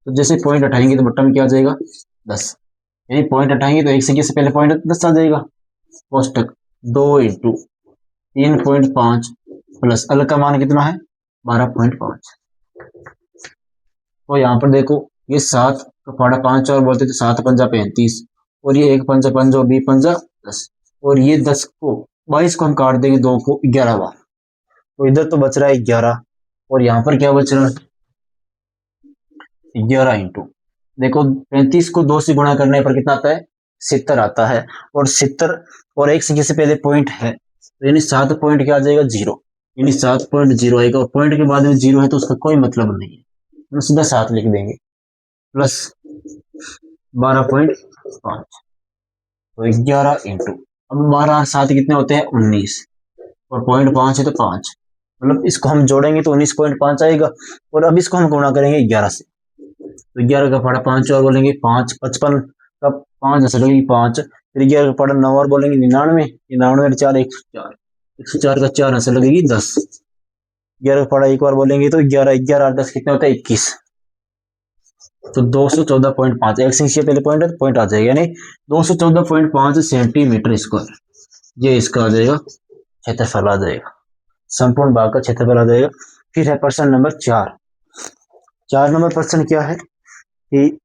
तो जैसे पॉइंट हटाएंगे तो बट्टा में क्या आ जाएगा 10, यानी पॉइंट हटाएंगे तो एक संख्या से पहले पॉइंट 10 आ जाएगा, कोष्टक 2 इंटू 3.5 प्लस अल का मान कितना है 12.5। तो यहाँ पर देखो ये 7 का पहाड़ा 5 और बोलते तो 7 पंजा 35, और ये 1 पंजा 5 और 20 पंजा 10, और ये 10 को 22 को हम काट देंगे 2 को 11 बार, तो इधर तो बच रहा है 11, और यहाँ पर क्या बच रहा है 11 इंटू, देखो 35 को 2 से गुणा करने पर कितना आता है 70 आता है, और 70 और एक से पहले पॉइंट है, तो यानी 7 पॉइंट क्या आ जाएगा 0, यानी 7.0 आएगा, और पॉइंट के बाद में 0 है तो उसका कोई मतलब नहीं है, हम सीधा 7 लिख देंगे प्लस 12.5, तो 11 इंटू, अब 12 7 कितने होते हैं 19, और 0.5 है तो 5, मतलब इसको हम जोड़ेंगे तो 19.5 आएगा, और अब इसको हम गुणा करेंगे 11 से, तो 11 का पहाड़ा 5 और बोलेंगे 5, 55 का 5 ऐसे लगेगी 5, फिर 11 का पहाड़ा 9 और बोलेंगे 99, 99 4 104, 104 का 4 ऐसे लगेगी 10, 11 का पहाड़ा एक बार बोलेंगे तो 11 11 10 कितने होता है 21, तो 214.5, एक से पहले पॉइंट है तो पॉइंट आ जाएगा, यानी 214.5 सेंटीमीटर स्क्वायर, ये इसका आ जाएगा क्षेत्रफल आ जाएगा, संपूर्ण भाग का क्षेत्रफल आ जाएगा। फिर है प्रश्न नंबर 4 नंबर प्रश्न क्या है कि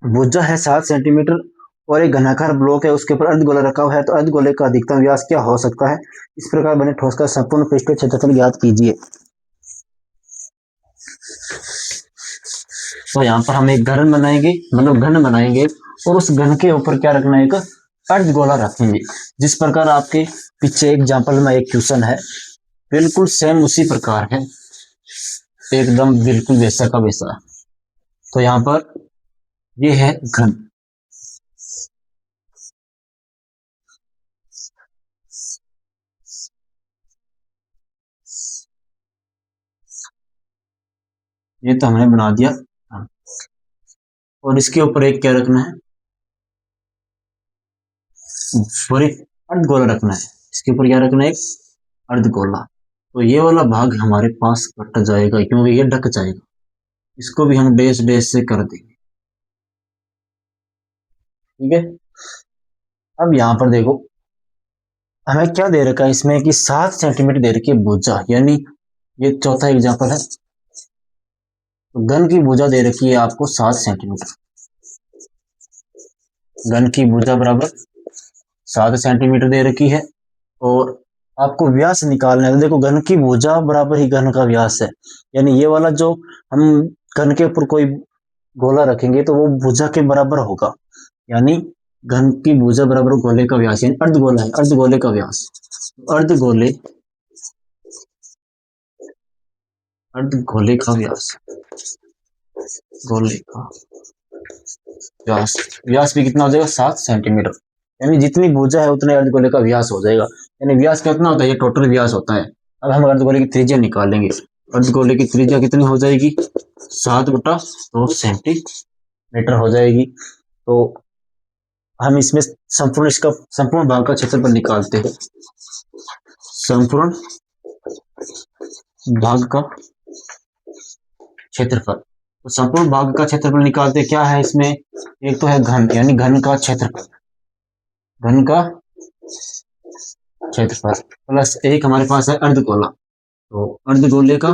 भुजा है 7 सेंटीमीटर और एक घनाकार ब्लॉक है, उसके ऊपर अर्धगोला रखा हुआ है, तो अर्धगोले का अधिकतम व्यास क्या हो सकता है, इस प्रकार बने ठोस का संपूर्ण पृष्ठीय क्षेत्रफल ज्ञात कीजिए। तो यहाँ पर हम एक घन बनाएंगे, मतलब घन बनाएंगे, और उस घन के ऊपर क्या रखना है एक अर्धगोला रखेंगे, जिस प्रकार आपके पीछे एग्जाम्पल में एक क्वेश्चन है, बिल्कुल सेम उसी प्रकार है, एकदम बिल्कुल वैसा का वैसा। तो यहाँ पर ये है घन, ये तो हमने बना दिया, और इसके ऊपर एक क्या रखना है, और एक अर्धगोला रखना है, इसके ऊपर क्या रखना है एक अर्धगोला, तो ये वाला भाग हमारे पास कट जाएगा क्योंकि ये ढक जाएगा, इसको भी हम डैश डैश से कर देंगे, ठीक है। अब यहाँ पर देखो हमें क्या दे रखा है इसमें कि 7 सेंटीमीटर दे रखी है भुजा, यानी ये चौथा एग्जाम्पल है, तो घन की भुजा दे रखी है आपको 7 सेंटीमीटर, घन की भुजा बराबर 7 सेंटीमीटर दे रखी है, और आपको व्यास निकालना है, तो देखो घन की भुजा बराबर ही घन का व्यास है, यानी ये वाला जो हम घन के ऊपर कोई गोला रखेंगे तो वो भुजा के बराबर होगा, यानी घन की भुजा बराबर गोले का व्यास, यानी अर्धगोला है, अर्धगोले का व्यास, अर्धगोले अर्धगोले का व्यास, गोले का व्यास, व्यास भी कितना हो जाएगा 7 सेंटीमीटर, यानी जितनी भुजा है उतने अर्धगोले का व्यास हो जाएगा, यानी व्यास कितना होता है ये टोटल व्यास होता है। अब हम अर्धगोले की त्रिज्या निकालेंगे, अर्धगोले की त्रिज्या कितनी हो जाएगी 7/2 सेंटीमीटर हो जाएगी, तो हम इसमें संपूर्ण इसका संपूर्ण भाग का क्षेत्रफल निकालते हैं, संपूर्ण भाग का क्षेत्रफल, तो संपूर्ण भाग का क्षेत्रफल निकालते क्या है इसमें, एक तो है घन, यानी घन का क्षेत्रफल, घन का क्षेत्रफल प्लस एक हमारे पास है अर्धगोला, तो अर्धगोले का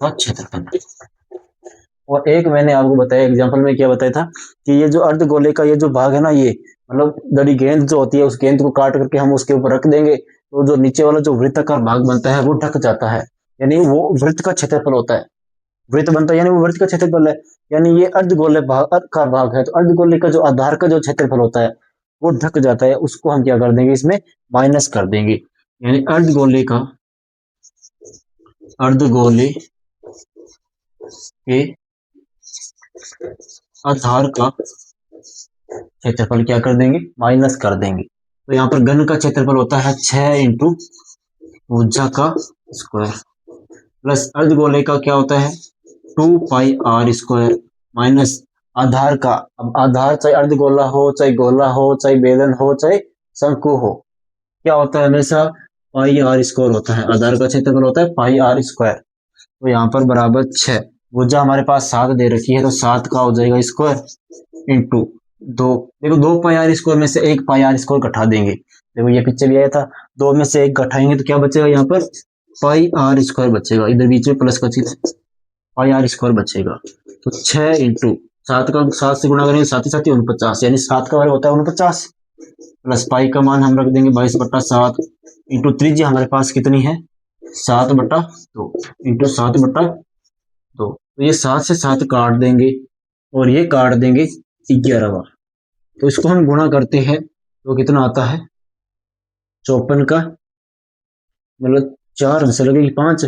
क्षेत्रफल, और एक मैंने आपको बताया एग्जांपल में क्या बताया था कि ये जो अर्धगोले का ये जो भाग है ना, ये मतलब दड़ी गेंद जो होती है उस गेंद को काट करके हम उसके ऊपर रख देंगे, तो जो नीचे वाला जो वृत्ताकार भाग बनता है वो ढक जाता है, यानी वो वृत्त का क्षेत्रफल होता है, वृत्त बनता है यानी वो वृत्त का क्षेत्रफल है, यानी ये अर्धगोले भाग का भाग है, तो अर्धगोले का जो आधार का जो क्षेत्रफल होता है वो ढक जाता है, उसको हम क्या कर देंगे इसमें माइनस कर देंगे, यानी अर्धगोले के आधार का क्षेत्रफल क्या कर देंगे माइनस कर देंगे, तो यहाँ पर घन का क्षेत्रफल होता है 6 इंटू भुजा का स्क्वायर, प्लस अर्धगोले का क्या होता है 2πr स्क्वायर, माइनस आधार का, अब आधार चाहे अर्धगोला हो चाहे गोला हो चाहे बेलन हो चाहे शंकु हो, क्या होता है हमेशा πr स्क्वायर होता है, आधार का क्षेत्रफल होता है πr स्क्वायर, तो यहाँ पर बराबर 6, भुजा हमारे पास 7 दे रखी है तो 7 का हो जाएगा स्क्वायर इंटू 2, देखो 2πr स्क्वायर में से 1πr स्क्वायर घटा देंगे, देखो ये पीछे भी आया था, 2 में से 1 घटाएंगे तो क्या बचेगा यहाँ पर पाई आर स्क्वायर बचेगा, इधर बीच में प्लस का चिन्ह, पाई आर स्क्वायर बचेगा। तो 6 इंटू 7 का 7 से गुणा करेंगे, साथ ही साथ 49, यानी 7 का वर्ग होता है 49, प्लस पाई का मान हम रख देंगे 22/7 इंटू त्रिज्या हमारे पास कितनी है 7/2 इंटू 7/2। तो ये 7 से 7 काट देंगे और ये काट देंगे 11 बार। तो इसको हम गुणा करते हैं तो कितना आता है 54 का मतलब 4 से लगेगी 5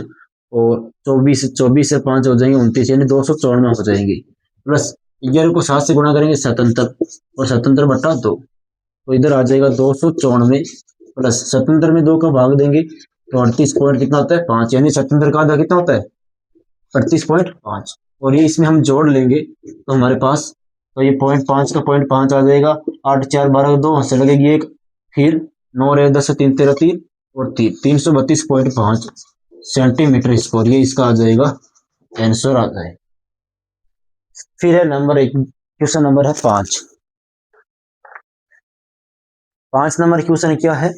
और 24 से 5 हो जाएंगे 29, यानी 294 हो जाएंगे। प्लस 11 को 7 से गुणा करेंगे 77 और 77/2, तो इधर आ जाएगा 294 प्लस 77 में 2 का भाग देंगे तो 38 पॉइंट कितना होता है 5, यानी 77 का आधा कितना होता है 38.5। और ये इसमें हम जोड़ लेंगे तो हमारे पास तो ये 0.5 का 0.5 आ जाएगा, 8 4 12 2 से लगेगी 1, फिर 9 रहे 10 3 13 3 और 3 332.5 सेंटीमीटर स्क्वायर, ये इसका आ जाएगा आंसर आ जाएगा। फिर है नंबर एक, क्वेश्चन नंबर है 5 नंबर क्वेश्चन क्या है,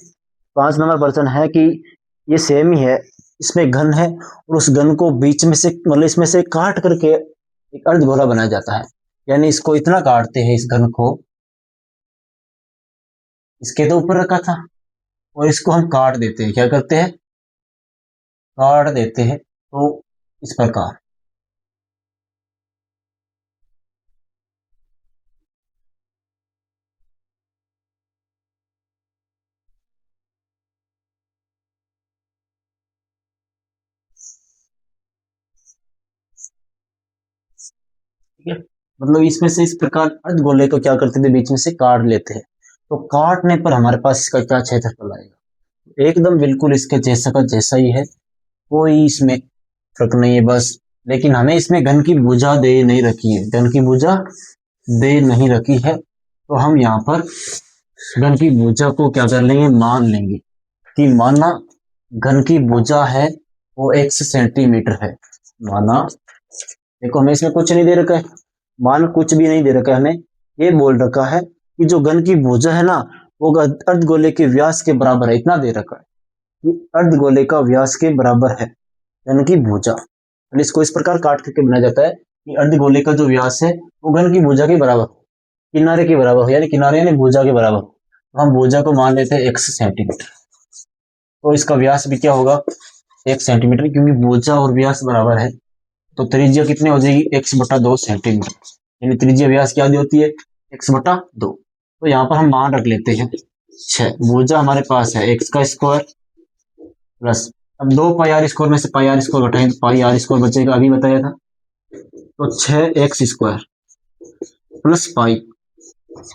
5 नंबर प्रश्न है कि ये सेम ही है, इसमें घन है और उस घन को बीच में से मतलब इसमें से काट करके एक अर्धगोला बनाया जाता है, यानी इसको इतना काटते हैं इस घन को, इसके तो ऊपर रखा था और इसको हम काट देते हैं, क्या करते हैं काट देते हैं, तो इस प्रकार ठीक है, मतलब इसमें से इस प्रकार अर्धगोले को क्या करते थे बीच में से काट लेते हैं, तो काटने पर हमारे पास इसका क्या क्षेत्रफल आएगा, एकदम बिल्कुल इसके जैसा का जैसा ही है, कोई इसमें फर्क नहीं है बस, लेकिन हमें इसमें घन की भुजा दे नहीं रखी है, घन की भुजा दे नहीं रखी है, तो हम यहाँ पर घन की भुजा को क्या कर लेंगे मान लेंगे कि माना घन की भुजा है वो x सेंटीमीटर है, माना देखो हमें इसमें कुछ नहीं दे रखा है, मान कुछ भी नहीं दे रखा है, हमें ये बोल रखा है कि जो घन की भुजा है ना वो अर्धगोले के व्यास के बराबर है, इतना दे रखा है कि अर्धगोले का व्यास के बराबर है घन की भुजा, इसको इस प्रकार काट करके बनाया जाता है कि अर्धगोले का जो व्यास है वो घन की भुजा के बराबर हो, किनारे के बराबर हो, यानी किनारे यानी भुजा के बराबर हो, तो हम भुजा को मान लेते हैं x सेंटीमीटर, तो इसका व्यास भी क्या होगा 1 सेंटीमीटर, क्योंकि भुजा और व्यास बराबर है, तो त्रिज्या कितनी हो जाएगी x/2 सेंटीमीटर, यानी त्रिज्या व्यास क्या होती है x/2। तो यहाँ पर हम मान रख लेते हैं 6, भुजा हमारे पास है x का स्क्वायर प्लस, अब 2 पाई आर स्क्वायर में से पाई आर स्क्वायर घटाएंगे तो पाई आर स्क्वायर बचेगा, अभी बताया था, तो 6x स्क्वायर प्लस पाई,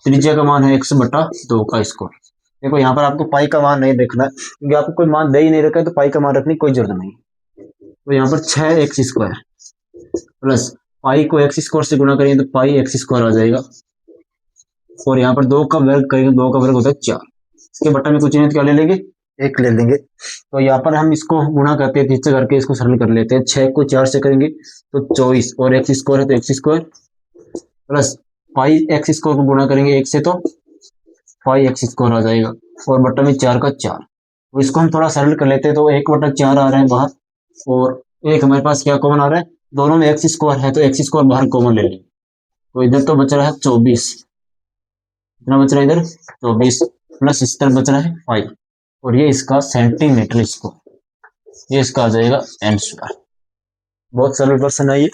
त्रिज्या का मान है x/2 का स्क्वायर। देखो यहाँ पर आपको पाई का मान नहीं देखना है क्योंकि आपको कोई मान दे ही नहीं रखा है, तो पाई का मान रखने की कोई जरूरत नहीं, तो यहाँ पर 6x स्क्वायर प्लस पाई को x स्क्वायर से गुणा करेंगे तो पाई x स्क्वायर आ जाएगा, और यहाँ पर 2 का वर्ग करेंगे, 2 का वर्ग होता है 4, इसके बट्टा में कुछ नहीं तो क्या ले लेंगे 1 ले लेंगे, तो यहाँ पर हम इसको गुणा करते हैं 30 से करके इसको सरल कर लेते हैं, 6 को 4 से करेंगे तो 24 और x स्क्वायर है तो x square plus pi x square को गुणा करेंगे 1 से तो पाई x स्क्वायर आ जाएगा, और बट्टा में 4 का 4, तो इसको हम थोड़ा सरल कर लेते हैं, तो 1/4 आ रहा है बाहर और एक हमारे पास क्या कॉमन आ रहा है, दोनों में x स्क्वायर है तो x स्क्वायर बाहर कॉमन ले लेंगे, तो इधर तो बच रहा है 24, कितना बच रहा है इधर 24 प्लस इस तरफ बच रहा है 5, और ये इसका सेंटीमीटर स्क्वायर, ये इसका आ जाएगा आंसर। बहुत सरल प्रश्न है ये।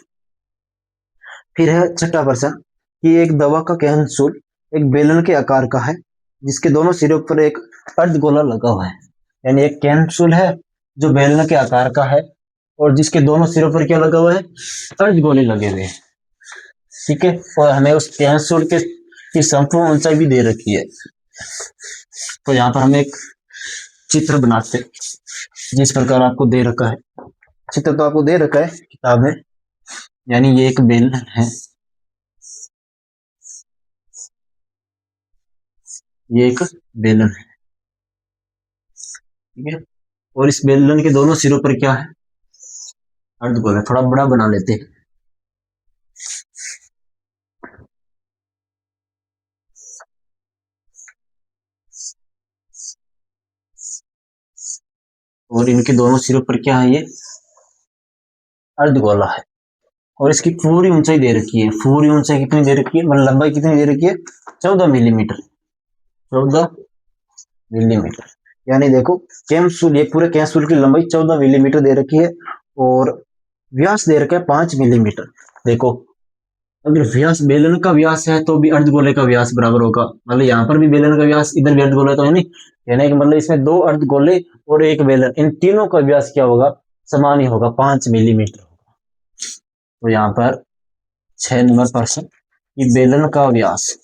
फिर है छठा प्रश्न कि एक दवा का कैप्सूल एक बेलन के आकार का है जिसके दोनों सिरों पर एक अर्धगोला लगा हुआ है, यानी एक कैप्सूल है जो बेलन के आकार का है और जिसके दोनों सिरों पर क्या लगा हुआ है अर्धगोले लगे हुए हैं, ठीक है, और हमें उस कैप्सूल के की संपूर्ण ऊंचाई भी दे रखी है, तो यहाँ पर हम एक चित्र बनाते जिस प्रकार आपको दे रखा है, चित्र तो आपको दे रखा है किताब में, यानी ये एक बेलन है, ये एक बेलन है, ठीक है, और इस बेलन के दोनों सिरों पर क्या है अर्धगोला, थोड़ा बड़ा बना लेते हैं, और इनके दोनों सिरों पर क्या है, ये अर्धगोला है। और इसकी पूरी ऊंचाई दे रखी है, पूरी ऊंचाई कितनी दे रखी है, मतलब लंबाई कितनी दे रखी है, 14 मिलीमीटर, 14 मिलीमीटर। यानी देखो कैप्सूल, ये पूरे कैप्सूल की लंबाई 14 मिलीमीटर दे रखी है और व्यास दे रखा है 5 मिलीमीटर। देखो अगर व्यास, बेलन का व्यास है तो भी अर्धगोले का व्यास बराबर होगा, मतलब यहाँ पर भी बेलन का व्यास, इधर भी अर्धगोला, तो है नहीं, यानी कि मतलब इसमें 2 अर्धगोले और 1 बेलन, इन तीनों का व्यास क्या होगा, समान ही होगा, 5 मिलीमीटर होगा। तो यहाँ पर 6 नंबर प्रश्न कि बेलन का व्यास,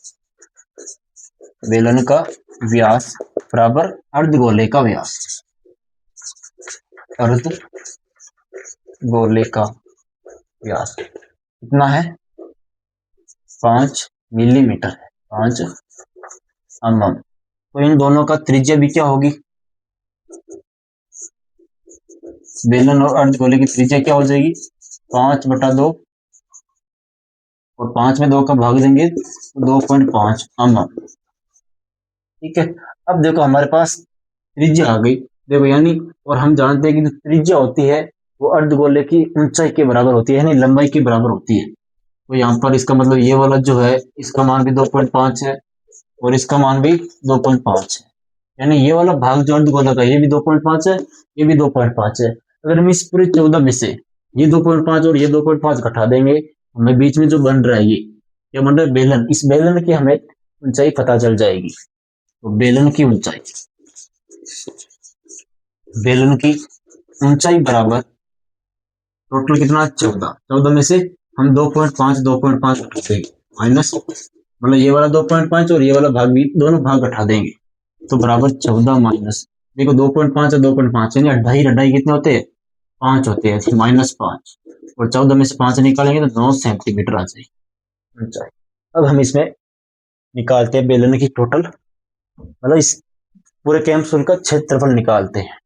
बेलन का व्यास बराबर अर्धगोले का व्यास, अर्धगोले का व्यास कितना है, 5 मिलीमीटर है, 5 mm। तो इन दोनों का त्रिज्या भी क्या होगी, बेलन और अर्धगोले की त्रिज्या क्या हो जाएगी, 5/2, और 5 में 2 का भाग देंगे तो 2.5 mm। ठीक है, अब देखो हमारे पास त्रिज्या आ गई, देखो यानी, और हम जानते हैं कि जो त्रिज्या होती है वो अर्धगोले की ऊंचाई के बराबर होती है, यानी लंबाई के बराबर होती है। तो यहाँ पर इसका मतलब ये वाला जो है इसका मान भी 2.5 है और इसका मान भी 2.5 है, यानी ये वाला भाग जो अर्धगोला का ये भी 2.5 है, ये भी 2.5 है। अगर हम इस पूरे 14 में से ये 2.5 और ये 2.5 घटा देंगे, हमें बीच में जो बन रहा है ये बन रहा है बेलन, इस बेलन की हमें ऊंचाई पता चल जाएगी। तो बेलन की ऊंचाई, बेलन की ऊंचाई बराबर टोटल कितना, 14, 14 में से हम 2.5 घटा देंगे, माइनस, मतलब ये वाला 2.5 और ये वाला भाग भी, दोनों भाग घटा देंगे तो बराबर 14 माइनस, देखो 2.5 और 2.5 यानी अढ़ाई अढ़ाई कितने होते हैं, 5 होते हैं, -5, और 14 में से 5 निकालेंगे तो 9 सेंटीमीटर आ जाएगी ऊंचाई। अब हम इसमें निकालते हैं बेलन की टोटल, मतलब इस पूरे कैप्सूल का क्षेत्रफल निकालते हैं।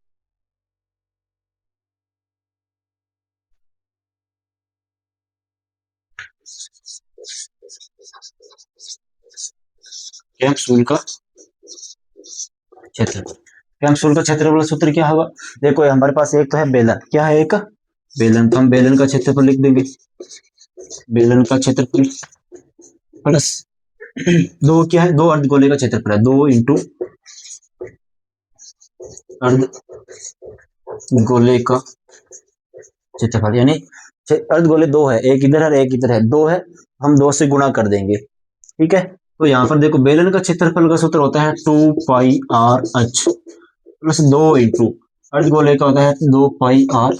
कैप्सूल का क्षेत्रफल, कैप्सूल का क्षेत्रफल सूत्र क्या होगा, देखो हमारे पास एक तो है बेलन, क्या है, एक बेलन, तो हम बेलन का क्षेत्रफल लिख देंगे, बेलन का क्षेत्रफल प्लस 2 क्या है, 2 अर्धगोले का क्षेत्रफल है, 2 इंटू अर्धगोले का क्षेत्रफल, यानी अर्धगोले 2 है, एक इधर है एक इधर है, 2 है, हम 2 से गुणा कर देंगे। ठीक है, तो यहाँ पर देखो बेलन का क्षेत्रफल का सूत्र होता है 2πr(h) प्लस 2 इंटू अर्धगोले का होता है 2πr।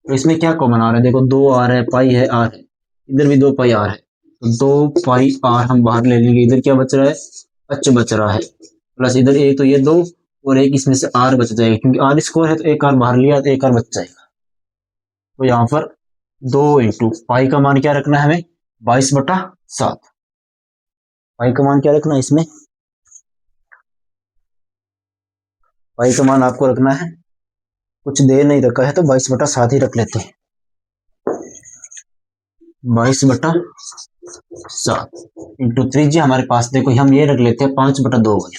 तो इसमें क्या कॉमन आ रहा है, देखो 2 आ रहा है, पाई है, आर है, इधर भी 2πr है, तो 2πr हम बाहर ले लेंगे, इधर क्या बच रहा है, h बच रहा है, प्लस इधर एक तो ये 2 और एक इसमें से r बच जाएगा, क्योंकि r स्क्वायर है तो एक r बाहर लिया तो एक r बच जाएगा। तो यहाँ पर 2 इंटू पाई का मान क्या रखना है हमें, 22/7, पाई का मान क्या रखना है इसमें, पाई का मान आपको रखना है, कुछ दे नहीं रखा है तो 22/7 ही रख लेते हैं, 22/7 इंटू त्रिज्या हमारे पास देखो हम ये रख लेते हैं 5/2 वाली,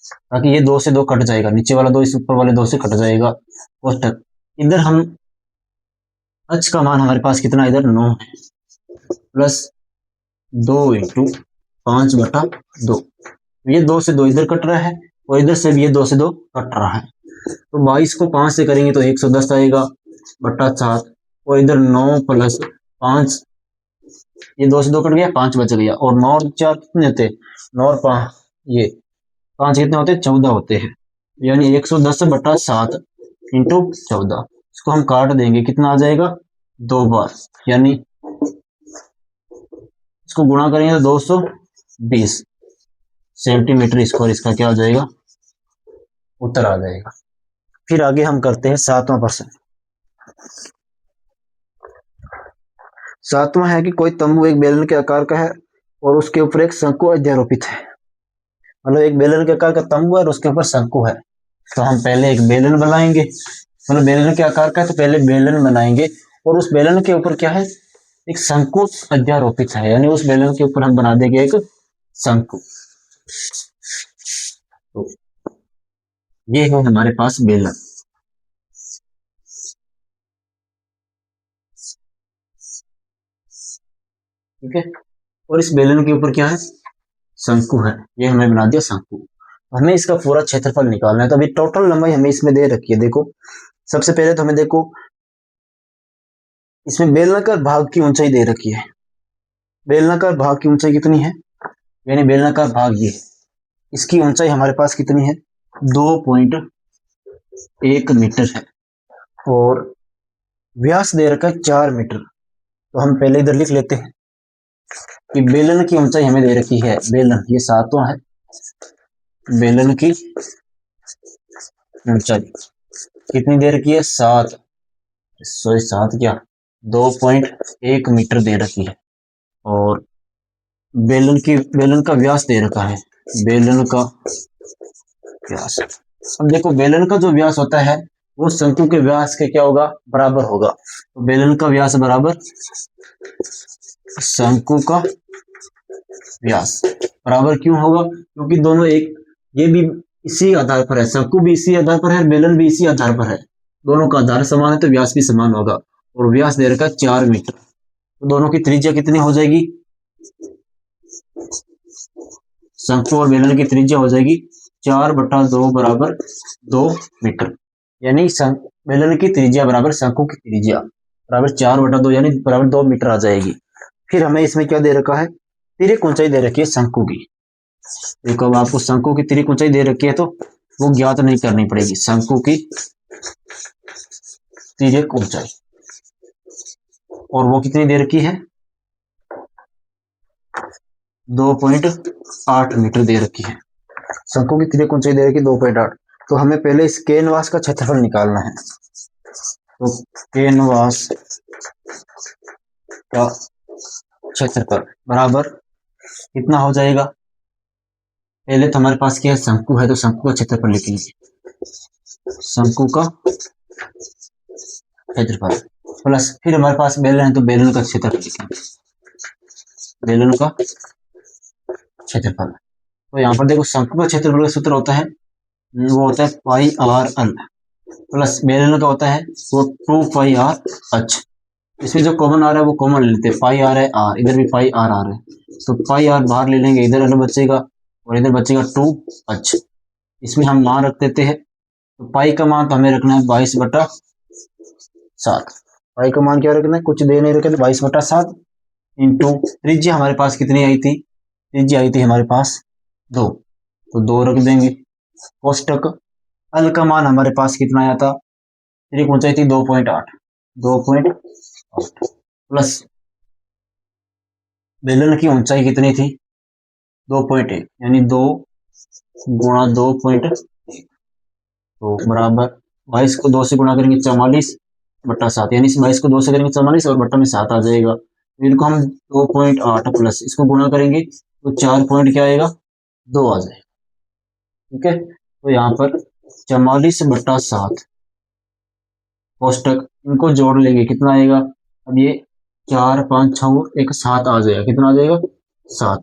ताकि ये 2 से 2 कट जाएगा, नीचे वाला 2 इस ऊपर वाले 2 से कट जाएगा, कोष्टक, इधर हम h का मान हमारे पास कितना, इधर 9 है, प्लस 2 इंटू 5/2, ये 2 से 2 इधर कट रहा है और इधर से भी ये 2 से 2 कट रहा है, तो 22 को 5 से करेंगे तो 110 आएगा बट्टा 7, और इधर 9 प्लस 5, ये 2 से 2 कट गया, 5 बच गया, और 9 और 4 कितने होते हैं, 9 और 5, ये 5 कितने होते हैं, 14 होते हैं, यानी 110/7 इंटू 14, इसको हम काट देंगे, कितना आ जाएगा, 2 बार, यानी इसको गुणा करेंगे तो 220 सेंटीमीटर स्क्वायर इसका क्या हो जाएगा, उत्तर आ जाएगा। फिर आगे हम करते हैं 7वां प्रश्न। 7वां है कि कोई तंबू एक बेलन के आकार का है और उसके ऊपर एक शंकु अध्यारोपित है, मतलब एक बेलन के आकार का तंबू है और उसके ऊपर शंकु है, तो हम पहले एक बेलन बनाएंगे, मतलब बेलन के आकार का है तो पहले बेलन बनाएंगे, और उस बेलन के ऊपर क्या है, एक शंकु अध्यारोपित है, यानी उस बेलन के ऊपर हम बना देंगे एक शंकु। तो ये है हमारे पास बेलन, ठीक है। और इस बेलन के ऊपर क्या है, शंकु है, ये हमें बना दिया शंकु। हमें इसका पूरा क्षेत्रफल निकालना है। तो अभी टोटल लंबाई हमें इसमें दे रखी है। देखो सबसे पहले तो हमें देखो इसमें बेलनाकार भाग की ऊंचाई दे रखी है। बेलनाकार भाग की ऊंचाई कितनी है, यानी बेलनाकार भाग ये है, इसकी ऊंचाई हमारे पास कितनी है, 2.1 मीटर है। और व्यास दे रखा है 4 मीटर। तो हम पहले इधर लिख लेते हैं कि बेलन की ऊंचाई हमें दे रखी है, बेलन ये सातवां है, बेलन की ऊंचाई कितनी दे रखी है, 7 क्या 2.1 मीटर दे रखी है। और बेलन का व्यास दे रखा है, बेलन का व्यास। अब देखो बेलन का जो व्यास होता है वो शंकु के व्यास के क्या होगा, बराबर होगा। तो बेलन का व्यास बराबर शंकु का व्यास। बराबर क्यों होगा, क्योंकि दोनों एक, ये भी इसी आधार पर है, शंकु भी इसी आधार पर है, बेलन भी इसी आधार पर है, दोनों का आधार समान है तो व्यास भी समान होगा। और व्यास दे रखा है 4 मीटर। तो दोनों की त्रिज्या कितनी हो जाएगी, शंकु और बेलन की त्रिज्या हो जाएगी 4/2 बराबर 2 मीटर। यानी बेलन की त्रिज्या बराबर शंकु की त्रिज्या बराबर 4/2 यानी बराबर 2 मीटर आ जाएगी। फिर हमें इसमें क्या दे रखा है, तिर्यक ऊंचाई दे रखी है शंकु की। देखो अब आपको शंकु की तिर्यक ऊंचाई दे रखी है तो वो ज्ञात नहीं करनी पड़ेगी। शंकु की तिर्यक ऊंचाई, और वो कितनी दे रखी है, 2.8 मीटर दे रखी है। शंकु की तिर्यक ऊंचाई दे रखी है 2.8। तो हमें पहले इस कैनवास का क्षेत्रफल निकालना है। तो कैनवास का क्षेत्रफल बराबर कितना हो जाएगा, पहले तो हमारे पास क्या है, शंकु है, तो शंकु का क्षेत्रफल लिखेंगे, शंकु का क्षेत्रफल प्लस फिर हमारे पास बेलन है तो बेलन का क्षेत्रफल लिखेंगे, बेलन का क्षेत्रफल। तो यहाँ पर देखो शंकु का क्षेत्रफल का सूत्र होता है, वो होता है पाई आर एल प्लस बेलन का होता है वो 2πr/h। इसमें जो कॉमन आ रहा है वो कॉमन ले लेते हैं, पाई आर है आर, इधर भी पाई आर आ रहा है तो पाई आर बाहर ले लेंगे, इधर एल बचेगा और इधर बचेगा 2h। इसमें हम मान रख देते हैं, तो पाई का मान तो हमें रखना है 22/7। पाई का मान क्या रखना है, कुछ दे नहीं रखे तो 22/7 इंटू त्रिज्या हमारे पास कितनी आई थी, त्रिज्या आई थी हमारे पास 2, तो 2 रख देंगे। कोष्टक एल का मान हमारे पास कितना आया था, त्रिज्या ऊंचाई थी 2.8 प्लस बेलन की ऊंचाई कितनी थी 2.1 यानी 2 गुणा 2.1 तो बराबर 22 को 2 से गुणा करेंगे 44/7, यानी इस 22 को 2 से करेंगे 44 और बट्टा में 7 आ जाएगा। तो इनको हम 2.8 प्लस इसको गुणा करेंगे तो 4 पॉइंट क्या आएगा 2 आ जाएगा। ठीक है, तो यहाँ पर 44/7 कोष्टक, इनको जोड़ लेंगे कितना आएगा, अब ये 4 5 6 1 7 आ जाएगा, कितना आ जाएगा 7।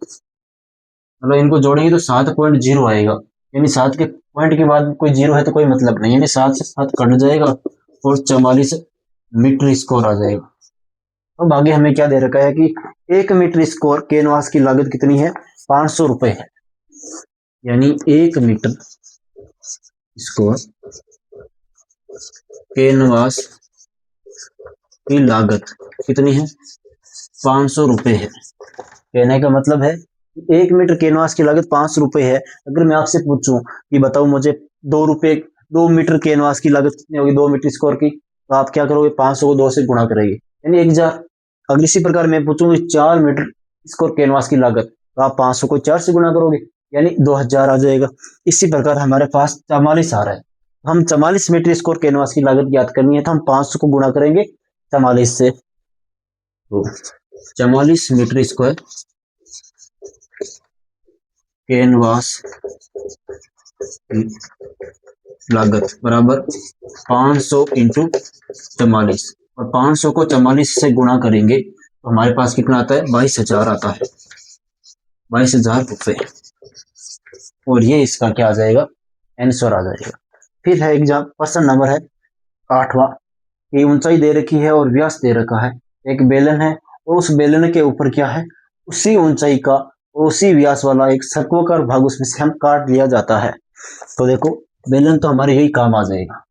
मतलब इनको जोड़ेंगे तो 7.0 आएगा, यानी 7 के पॉइंट के बाद कोई जीरो है तो कोई मतलब नहीं, यानी 7 से 7 कट जाएगा और 44 मीटर स्क्वायर आ जाएगा। अब आगे हमें क्या दे रखा है कि 1 मीटर स्क्वायर कैनवास की लागत कितनी है, 500 रुपए है। यानी 1 मीटर स्क्वायर कैनवास की लागत कितनी है, 500 रुपए है। कहने का मतलब है 1 मीटर कैनवास की लागत 500 रुपए है। अगर मैं आपसे पूछूं कि बताओ मुझे 2 मीटर कैनवास की लागत कितनी होगी 2 मीटर स्क्वायर की, तो आप क्या करोगे, 500 को 2 से गुणा करेंगे यानी 1000। अगर इसी प्रकार मैं पूछूंगी 4 मीटर स्क्वायर कैनवास की लागत, तो आप 500 को 4 से गुणा करोगे यानी 2000 आ जाएगा। इसी प्रकार हमारे पास 44 आ रहा है, हम 44 मीटर स्क्वायर कैनवास की लागत ज्ञात करनी है तो हम 500 को गुणा करेंगे 44 से, तो 44 मीटर स्क्वायर कैनवास लागत बराबर 500 इंटू 44 और 500 को 44 से गुणा करेंगे तो हमारे पास कितना आता है, 22,000 आता है, 22,000 रुपए। और ये इसका क्या आ जाएगा, आंसर आ जाएगा। फिर है एग्जाम क्वेश्चन नंबर है 8वां की ऊंचाई दे रखी है और व्यास दे रखा है, एक बेलन है और उस बेलन के ऊपर क्या है, उसी ऊंचाई का उसी व्यास वाला एक सर्कवाकार भाग उसमें से हम काट लिया जाता है। तो देखो बेलन तो हमारे यही काम आ जाएगा,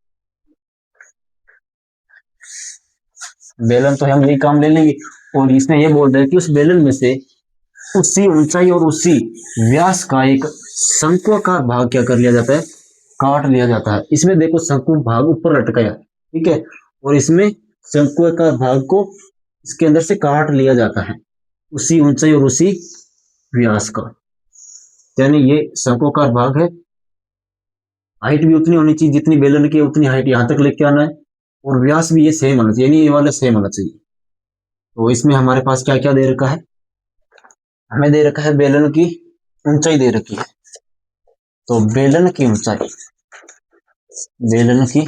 बेलन तो हम यही काम ले लेंगे। और इसमें यह बोल रहे हैं कि उस बेलन में से उसी ऊंचाई और उसी व्यास का एक शंक्वाकार भाग क्या कर लिया जाता है, काट लिया जाता है। इसमें देखो शंकु भाग ऊपर लटका है, ठीक है, और इसमें शंक्वाकार भाग को इसके अंदर से काट लिया जाता है उसी ऊंचाई और उसी व्यास का, यानी ये शंक्वाकार भाग है। हाइट भी उतनी होनी चाहिए जितनी बेलन की उतनी हाइट यहां तक लेके आना है, और व्यास भी ये सेम होना चाहिए, यानी ये वाला सेम होना चाहिए। तो इसमें हमारे पास क्या क्या दे रखा है, हमें दे रखा है बेलन की ऊंचाई दे रखी है। तो बेलन की ऊंचाई, बेलन की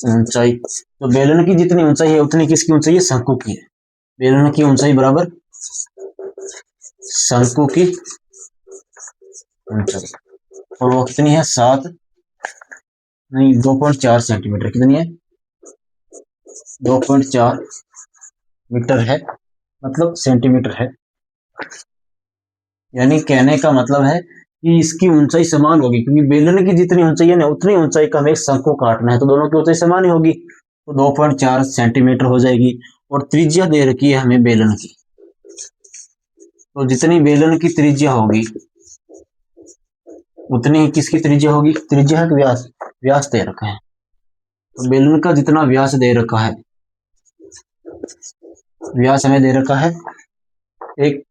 ऊंचाई, तो बेलन की जितनी ऊंचाई है उतनी किसकी ऊंचाई है, शंकु की है। बेलन की ऊंचाई बराबर शंकु की ऊंचाई, और वो कितनी है, 7 नहीं 2.4 सेंटीमीटर, कितनी है, 2.4 मीटर है, मतलब सेंटीमीटर है। यानी कहने का मतलब है कि इसकी ऊंचाई समान होगी, क्योंकि बेलन की जितनी ऊंचाई है ना उतनी ऊंचाई का हमें एक शंकु काटना है, तो दोनों की ऊंचाई समान ही होगी, तो 2.4 सेंटीमीटर हो जाएगी। और त्रिज्या दे रखी है हमें बेलन की, तो जितनी बेलन की त्रिज्या होगी उतनी ही किसकी त्रिज्या होगी, त्रिज्या है कि व्यास, व्यास दे रखा है। तो बेलन का जितना व्यास दे रखा है, व्यास हमें दे रखा है एक,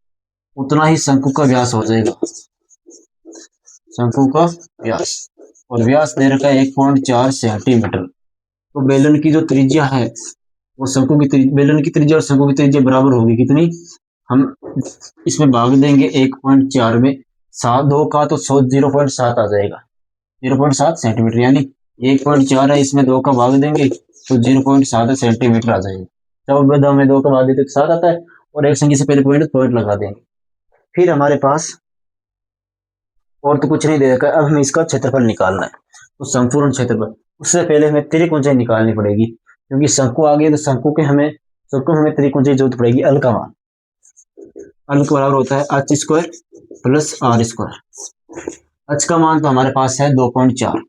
उतना ही शंकु का व्यास हो जाएगा, शंकु का व्यास, और व्यास दे रखा है 1.4 सेंटीमीटर। तो बेलन की जो त्रिज्या है वो शंकु की बेलन की त्रिज्या और शंकु की त्रिज्या बराबर होगी, कितनी, हम इसमें भाग देंगे 1.4 में, 2 का तो 0.7 आ जाएगा, 0.7 सेंटीमीटर, यानी 1.4 है, इसमें 2 का भाग देंगे तो 0.7 सेंटीमीटर आ जाएगा। जब हमें 2 का भाग देते 7 आता है, और एक संख्या से पहले पॉइंट लगा देंगे। फिर हमारे पास और तो कुछ नहीं दे रखा है, अब हमें इसका क्षेत्रफल निकालना है। तो संपूर्ण क्षेत्रफल, उससे पहले हमें त्रिक ऊंचाई निकालनी पड़ेगी, क्योंकि शंकु आ गई तो शंकु हमें त्रिक ऊंचाई जरूरत पड़ेगी। अल का मान, अल के बराबर होता है h square plus r square. h का मान तो हमारे पास है 2.4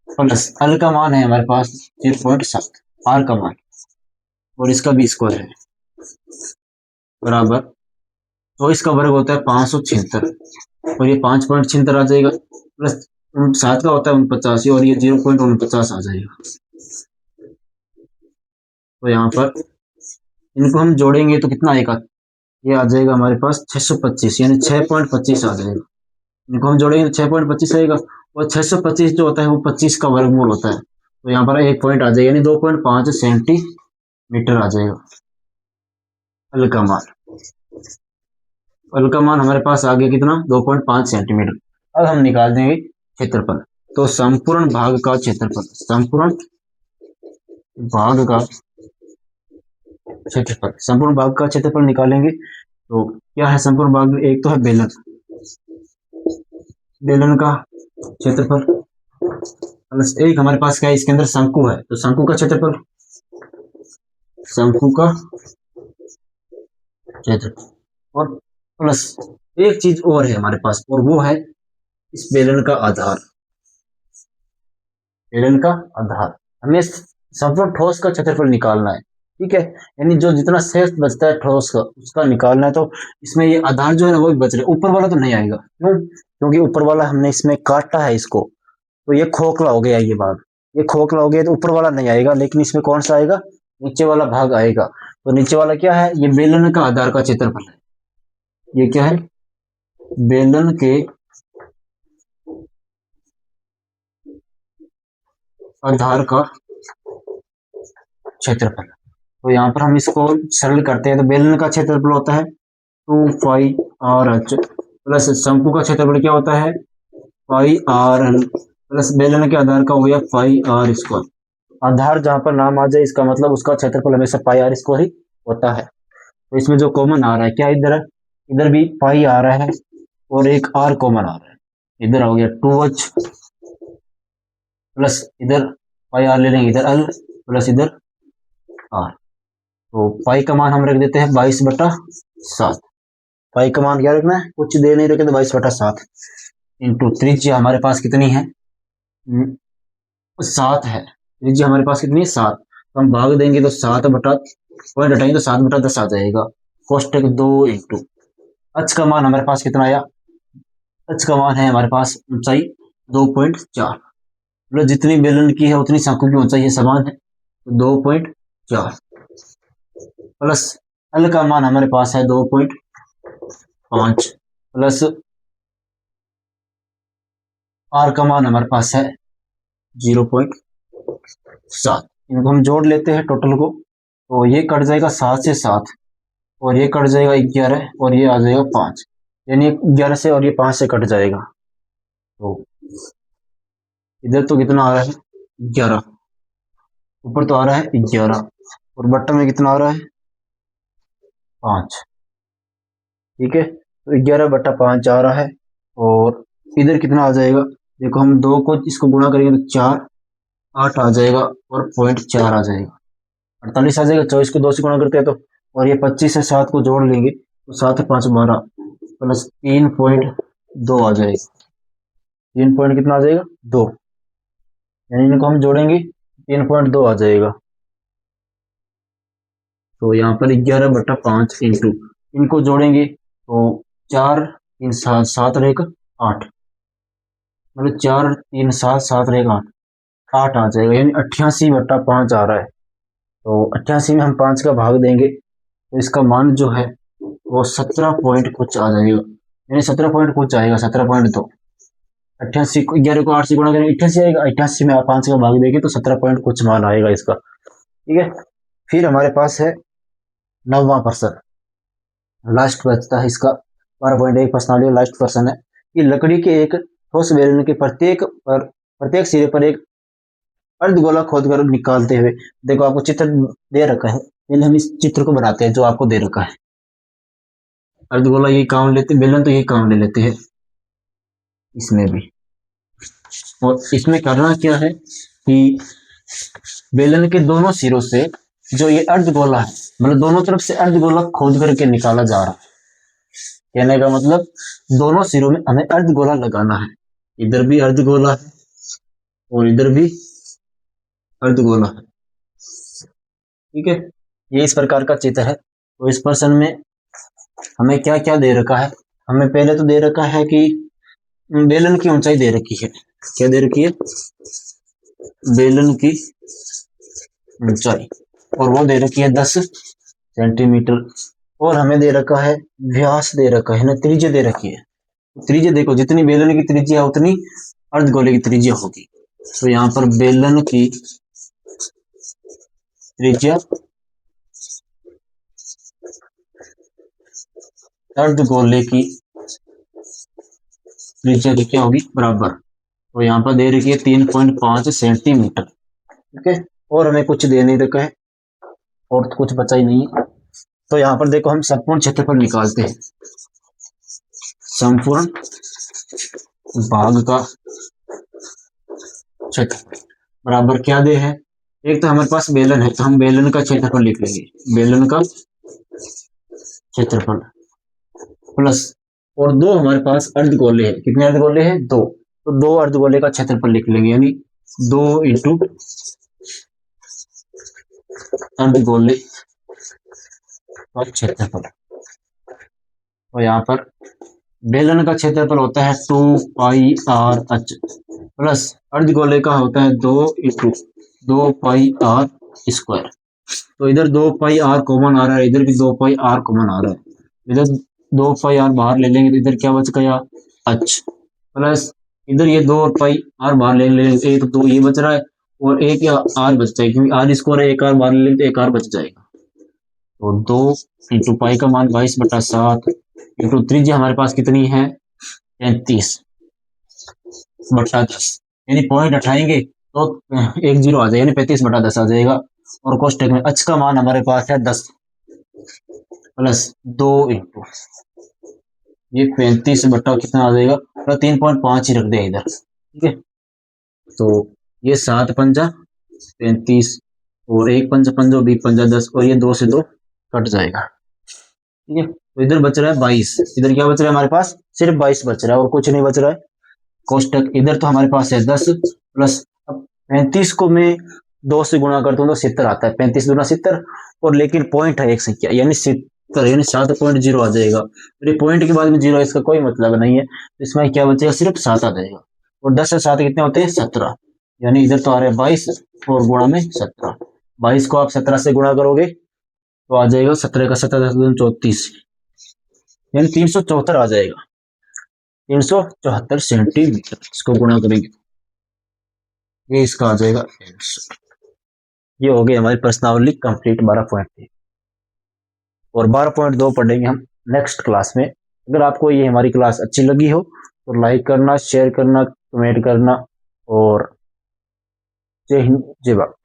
प्लस अल का मान है हमारे पास 0.7, r का मान और इसका भी स्क्वायर है बराबर, तो इसका वर्ग होता है 576, और ये 5.76 आ जाएगा, प्लस 7 का होता है 49, और ये 0.49 आ जाएगा। तो यहाँ पर इनको हम जोड़ेंगे तो कितना आएगा, ये आ जाएगा हमारे पास 625, यानी 6.25 आ जाएगा। इनको हम जोड़ेंगे तो 6.25 आएगा, और 625 जो होता है वो 25 का वर्गमूल होता है, तो यहाँ पर एक पॉइंट आ जाएगा, यानी 2.5 सेंटीमीटर आ जाएगा अल का मान। अल का मान हमारे पास आ गया कितना, 2.5 सेंटीमीटर। अब हम निकाल देंगे क्षेत्रफल। तो संपूर्ण भाग का क्षेत्रफल, संपूर्ण भाग का क्षेत्रफल, संपूर्ण भाग का क्षेत्रफल निकालेंगे तो क्या है संपूर्ण भाग में, एक तो है बेलन, बेलन का क्षेत्रफल, प्लस एक हमारे पास क्या है, इसके अंदर शंकु है, तो शंकु का क्षेत्रफल, शंकु का क्षेत्रफल, और प्लस एक चीज और है हमारे पास, और वो है इस बेलन का आधार, बेलन का आधार। हमें संपूर्ण ठोस का क्षेत्रफल निकालना है, ठीक है, यानी जो जितना शेष बचता है ठोस का उसका निकालना है। तो इसमें ये आधार जो है ना वो भी बच रहे, ऊपर वाला तो नहीं आएगा, क्यों, क्योंकि ऊपर वाला हमने इसमें काटा है इसको, तो ये खोखला हो गया, ये भाग ये खोखला हो गया, तो ऊपर वाला नहीं आएगा, लेकिन इसमें कौन सा आएगा, नीचे वाला भाग आएगा। तो नीचे वाला क्या है, ये बेलन का आधार का क्षेत्रफल है, ये क्या है, बेलन के आधार का क्षेत्रफल। तो यहाँ पर हम इसको सरल करते हैं, तो बेलन का क्षेत्रफल होता है 2πr(h) प्लस शंकु का क्षेत्रफल क्या होता है, πr(l) प्लस बेलन के आधार का हो गया πr²। आधार जहां पर नाम आ जाए इसका मतलब उसका क्षेत्रफल हमेशा πr² ही होता है। तो इसमें जो कॉमन आ रहा है क्या, इधर इधर भी पाई आ रहा है और एक r कॉमन आ रहा है, इधर हो गया 2h प्लस इधर पाई r ले लेंगे, इधर l प्लस इधर r, तो पाई का मान हम रख देते हैं 22/7। पाई का मान क्या रखना है, कुछ दे नहीं रखे तो 22/7 इंटू त्रिज्या हमारे पास कितनी है, 7 है। त्रिज्या हमारे पास कितनी है, 7। तो हम भाग देंगे तो 7 बटा पॉइंट हटाएंगे तो 7/10 आ जाएगा। कोष्टक 2 इंटू अच का मान हमारे पास कितना आया, अच का मान है हमारे पास ऊंचाई 2.4, मतलब जितनी बेलन की है उतनी शाखों की ऊंचाई है समान है, तो 2.4 प्लस एल का मान हमारे पास है 2.5 प्लस आर का मान हमारे पास है 0.7। इनको हम जोड़ लेते हैं टोटल को, तो ये कट जाएगा 7 से 7 और ये कट जाएगा 11 और ये आ जाएगा 5, यानी 11 से और ये 5 से कट जाएगा। तो इधर तो कितना आ रहा है 11, ऊपर तो आ रहा है 11 और बट्टा में कितना आ रहा है 5। ठीक है, तो 11/5 आ रहा है और इधर कितना आ जाएगा, देखो हम 2 को इसको गुणा करेंगे तो 4, 8 आ जाएगा और 0.4 आ जाएगा, 48 आ जाएगा। 24 को 2 से गुणा करते हैं तो, और ये 25 से 7 को जोड़ लेंगे तो 7 5 12 प्लस 3.2 आ जाएगा। 3 पॉइंट कितना आ जाएगा 2, यानी इनको हम जोड़ेंगे 3.2 आ जाएगा। तो यहाँ पर 11/5 इंटू इनको जोड़ेंगे तो 4 3 7 7 रहेगा 8, मतलब 4 3 7 7 रहेगा 8 आ जाएगा, यानी 88/5 आ रहा है। तो 88 में हम 5 का भाग देंगे तो इसका मान जो है वो 17 पॉइंट कुछ आ जाएगा, यानी 17 पॉइंट कुछ आएगा 17.2। 88 को 11 को 8 से गुणा करेंगे 88 आएगा, 88 में 5 का भाग देंगे तो 17 पॉइंट कुछ मान आएगा इसका। ठीक है, फिर हमारे पास है 9वां प्रश्न, लास्ट बचता है इसका 12.1 प्रश्नावली लास्ट प्रश्न है कि लकड़ी के एक ठोस बेलन के प्रत्येक सिरे पर एक अर्धगोला खोदकर निकालते हुए, देखो आपको चित्र दे रखा है, पहले हम इस चित्र को बनाते हैं जो आपको दे रखा है। अर्धगोला यही काम लेते, बेलन तो यही काम ले लेते हैं इसमें भी। और इसमें करना क्या है कि बेलन के दोनों सिरों से जो ये अर्धगोला है, मतलब दोनों तरफ से अर्धगोला खोद करके निकाला जा रहा है। कहने का मतलब दोनों सिरों में हमें अर्धगोला लगाना है, इधर भी अर्धगोला है और इधर भी अर्धगोला है। ठीक है, ये इस प्रकार का चित्र है। तो इस प्रश्न में हमें क्या क्या दे रखा है, हमें पहले तो दे रखा है कि बेलन की ऊंचाई दे रखी है, क्या दे रखी है, बेलन की ऊंचाई, और वो दे रखी है 10 सेंटीमीटर, और हमें दे रखा है व्यास दे रखा है ना, त्रिज्या दे रखी है। त्रिज्या देखो जितनी बेलन की त्रिज्या उतनी अर्धगोले की त्रिज्या होगी, तो यहाँ पर बेलन की त्रिज्या अर्धगोले की त्रिज्या की क्या होगी बराबर, तो यहाँ पर दे रखी है 3.5 सेंटीमीटर। ठीक है, और हमें कुछ दे नहीं रखा है और तो कुछ बचा ही नहीं है। तो यहाँ पर देखो हम संपूर्ण क्षेत्रफल निकालते हैं, संपूर्ण भाग का क्षेत्र बराबर क्या दे है, एक तो हमारे पास बेलन है तो हम बेलन का क्षेत्रफल लिख लेंगे, बेलन का क्षेत्रफल प्लस, और दो हमारे पास अर्धगोले हैं, कितने अर्धगोले हैं 2, तो 2 अर्धगोले का क्षेत्रफल लिख लेंगे, यानी 2 इंटू अर्धगोले का क्षेत्रफल। तो यहाँ पर बेलन का क्षेत्रफल होता है 2πr(h) प्लस अर्धगोले का होता है 2 इंटू 2πr²। तो इधर 2πr कॉमन आ रहा है, इधर भी 2πr कॉमन आ रहा है, इधर 2πr बाहर ले लेंगे तो इधर क्या बच गया h, प्लस इधर ये 2πr बाहर ले लेंगे, एक तो ये बच रहा है और एक r बच जाएगा, क्योंकि r स्क्वायर है, एक r बाहर ले लेंगे तो एक r बच जाएगा। तो 2 इंटू पाई का मान 22/7 इंटू त्रिज्या हमारे पास कितनी है 35/10, यानी पॉइंट उठाएंगे तो 1 0 आ जाएगा, यानी 35/10 आ जाएगा। और कोष्टक में h का मान हमारे पास है 10 प्लस 2 इंटू ये 35 बटा कितना आ जाएगा, 3.5 ही रख दे इधर। ठीक है, तो ये 7 पंजा 35 और एक पंच पंजो, बी पंजा 10, और ये 2 से 2 कट जाएगा। ठीक है, तो इधर बच रहा है 22। इधर क्या बच रहा है हमारे पास? सिर्फ 22 बच रहा है और कुछ नहीं बच रहा है। कोष्टक इधर तो हमारे पास है 10 प्लस 35 को मैं 2 से गुणा करता हूँ तो 70 आता है। 35 दूना 70, और लेकिन पॉइंट है एक संख्या यानी 70, यानी 7.0 आ जाएगा। और ये पॉइंट के बाद में 0 इसका कोई मतलब नहीं है, तो इसमें क्या बचेगा? सिर्फ 7 आ जाएगा। और 10 से 7 कितने होते हैं? 17। यानी इधर तो आ रहा है 22 और गुणा में 17। 22 को आप 17 से गुणा करोगे तो आ जाएगा 17 का 17 34, यानी 374 आ जाएगा। 374 सेंटीमीटर, इसको गुणा करेंगे ये इसका आ जाएगा आंसर। ये हो गई हमारी प्रश्नावली कंप्लीट 12.3, और 12.2 पढ़ेंगे हम नेक्स्ट क्लास में। अगर आपको ये हमारी क्लास अच्छी लगी हो तो लाइक करना, शेयर करना, कमेंट करना, और जय हिंद जय भारत।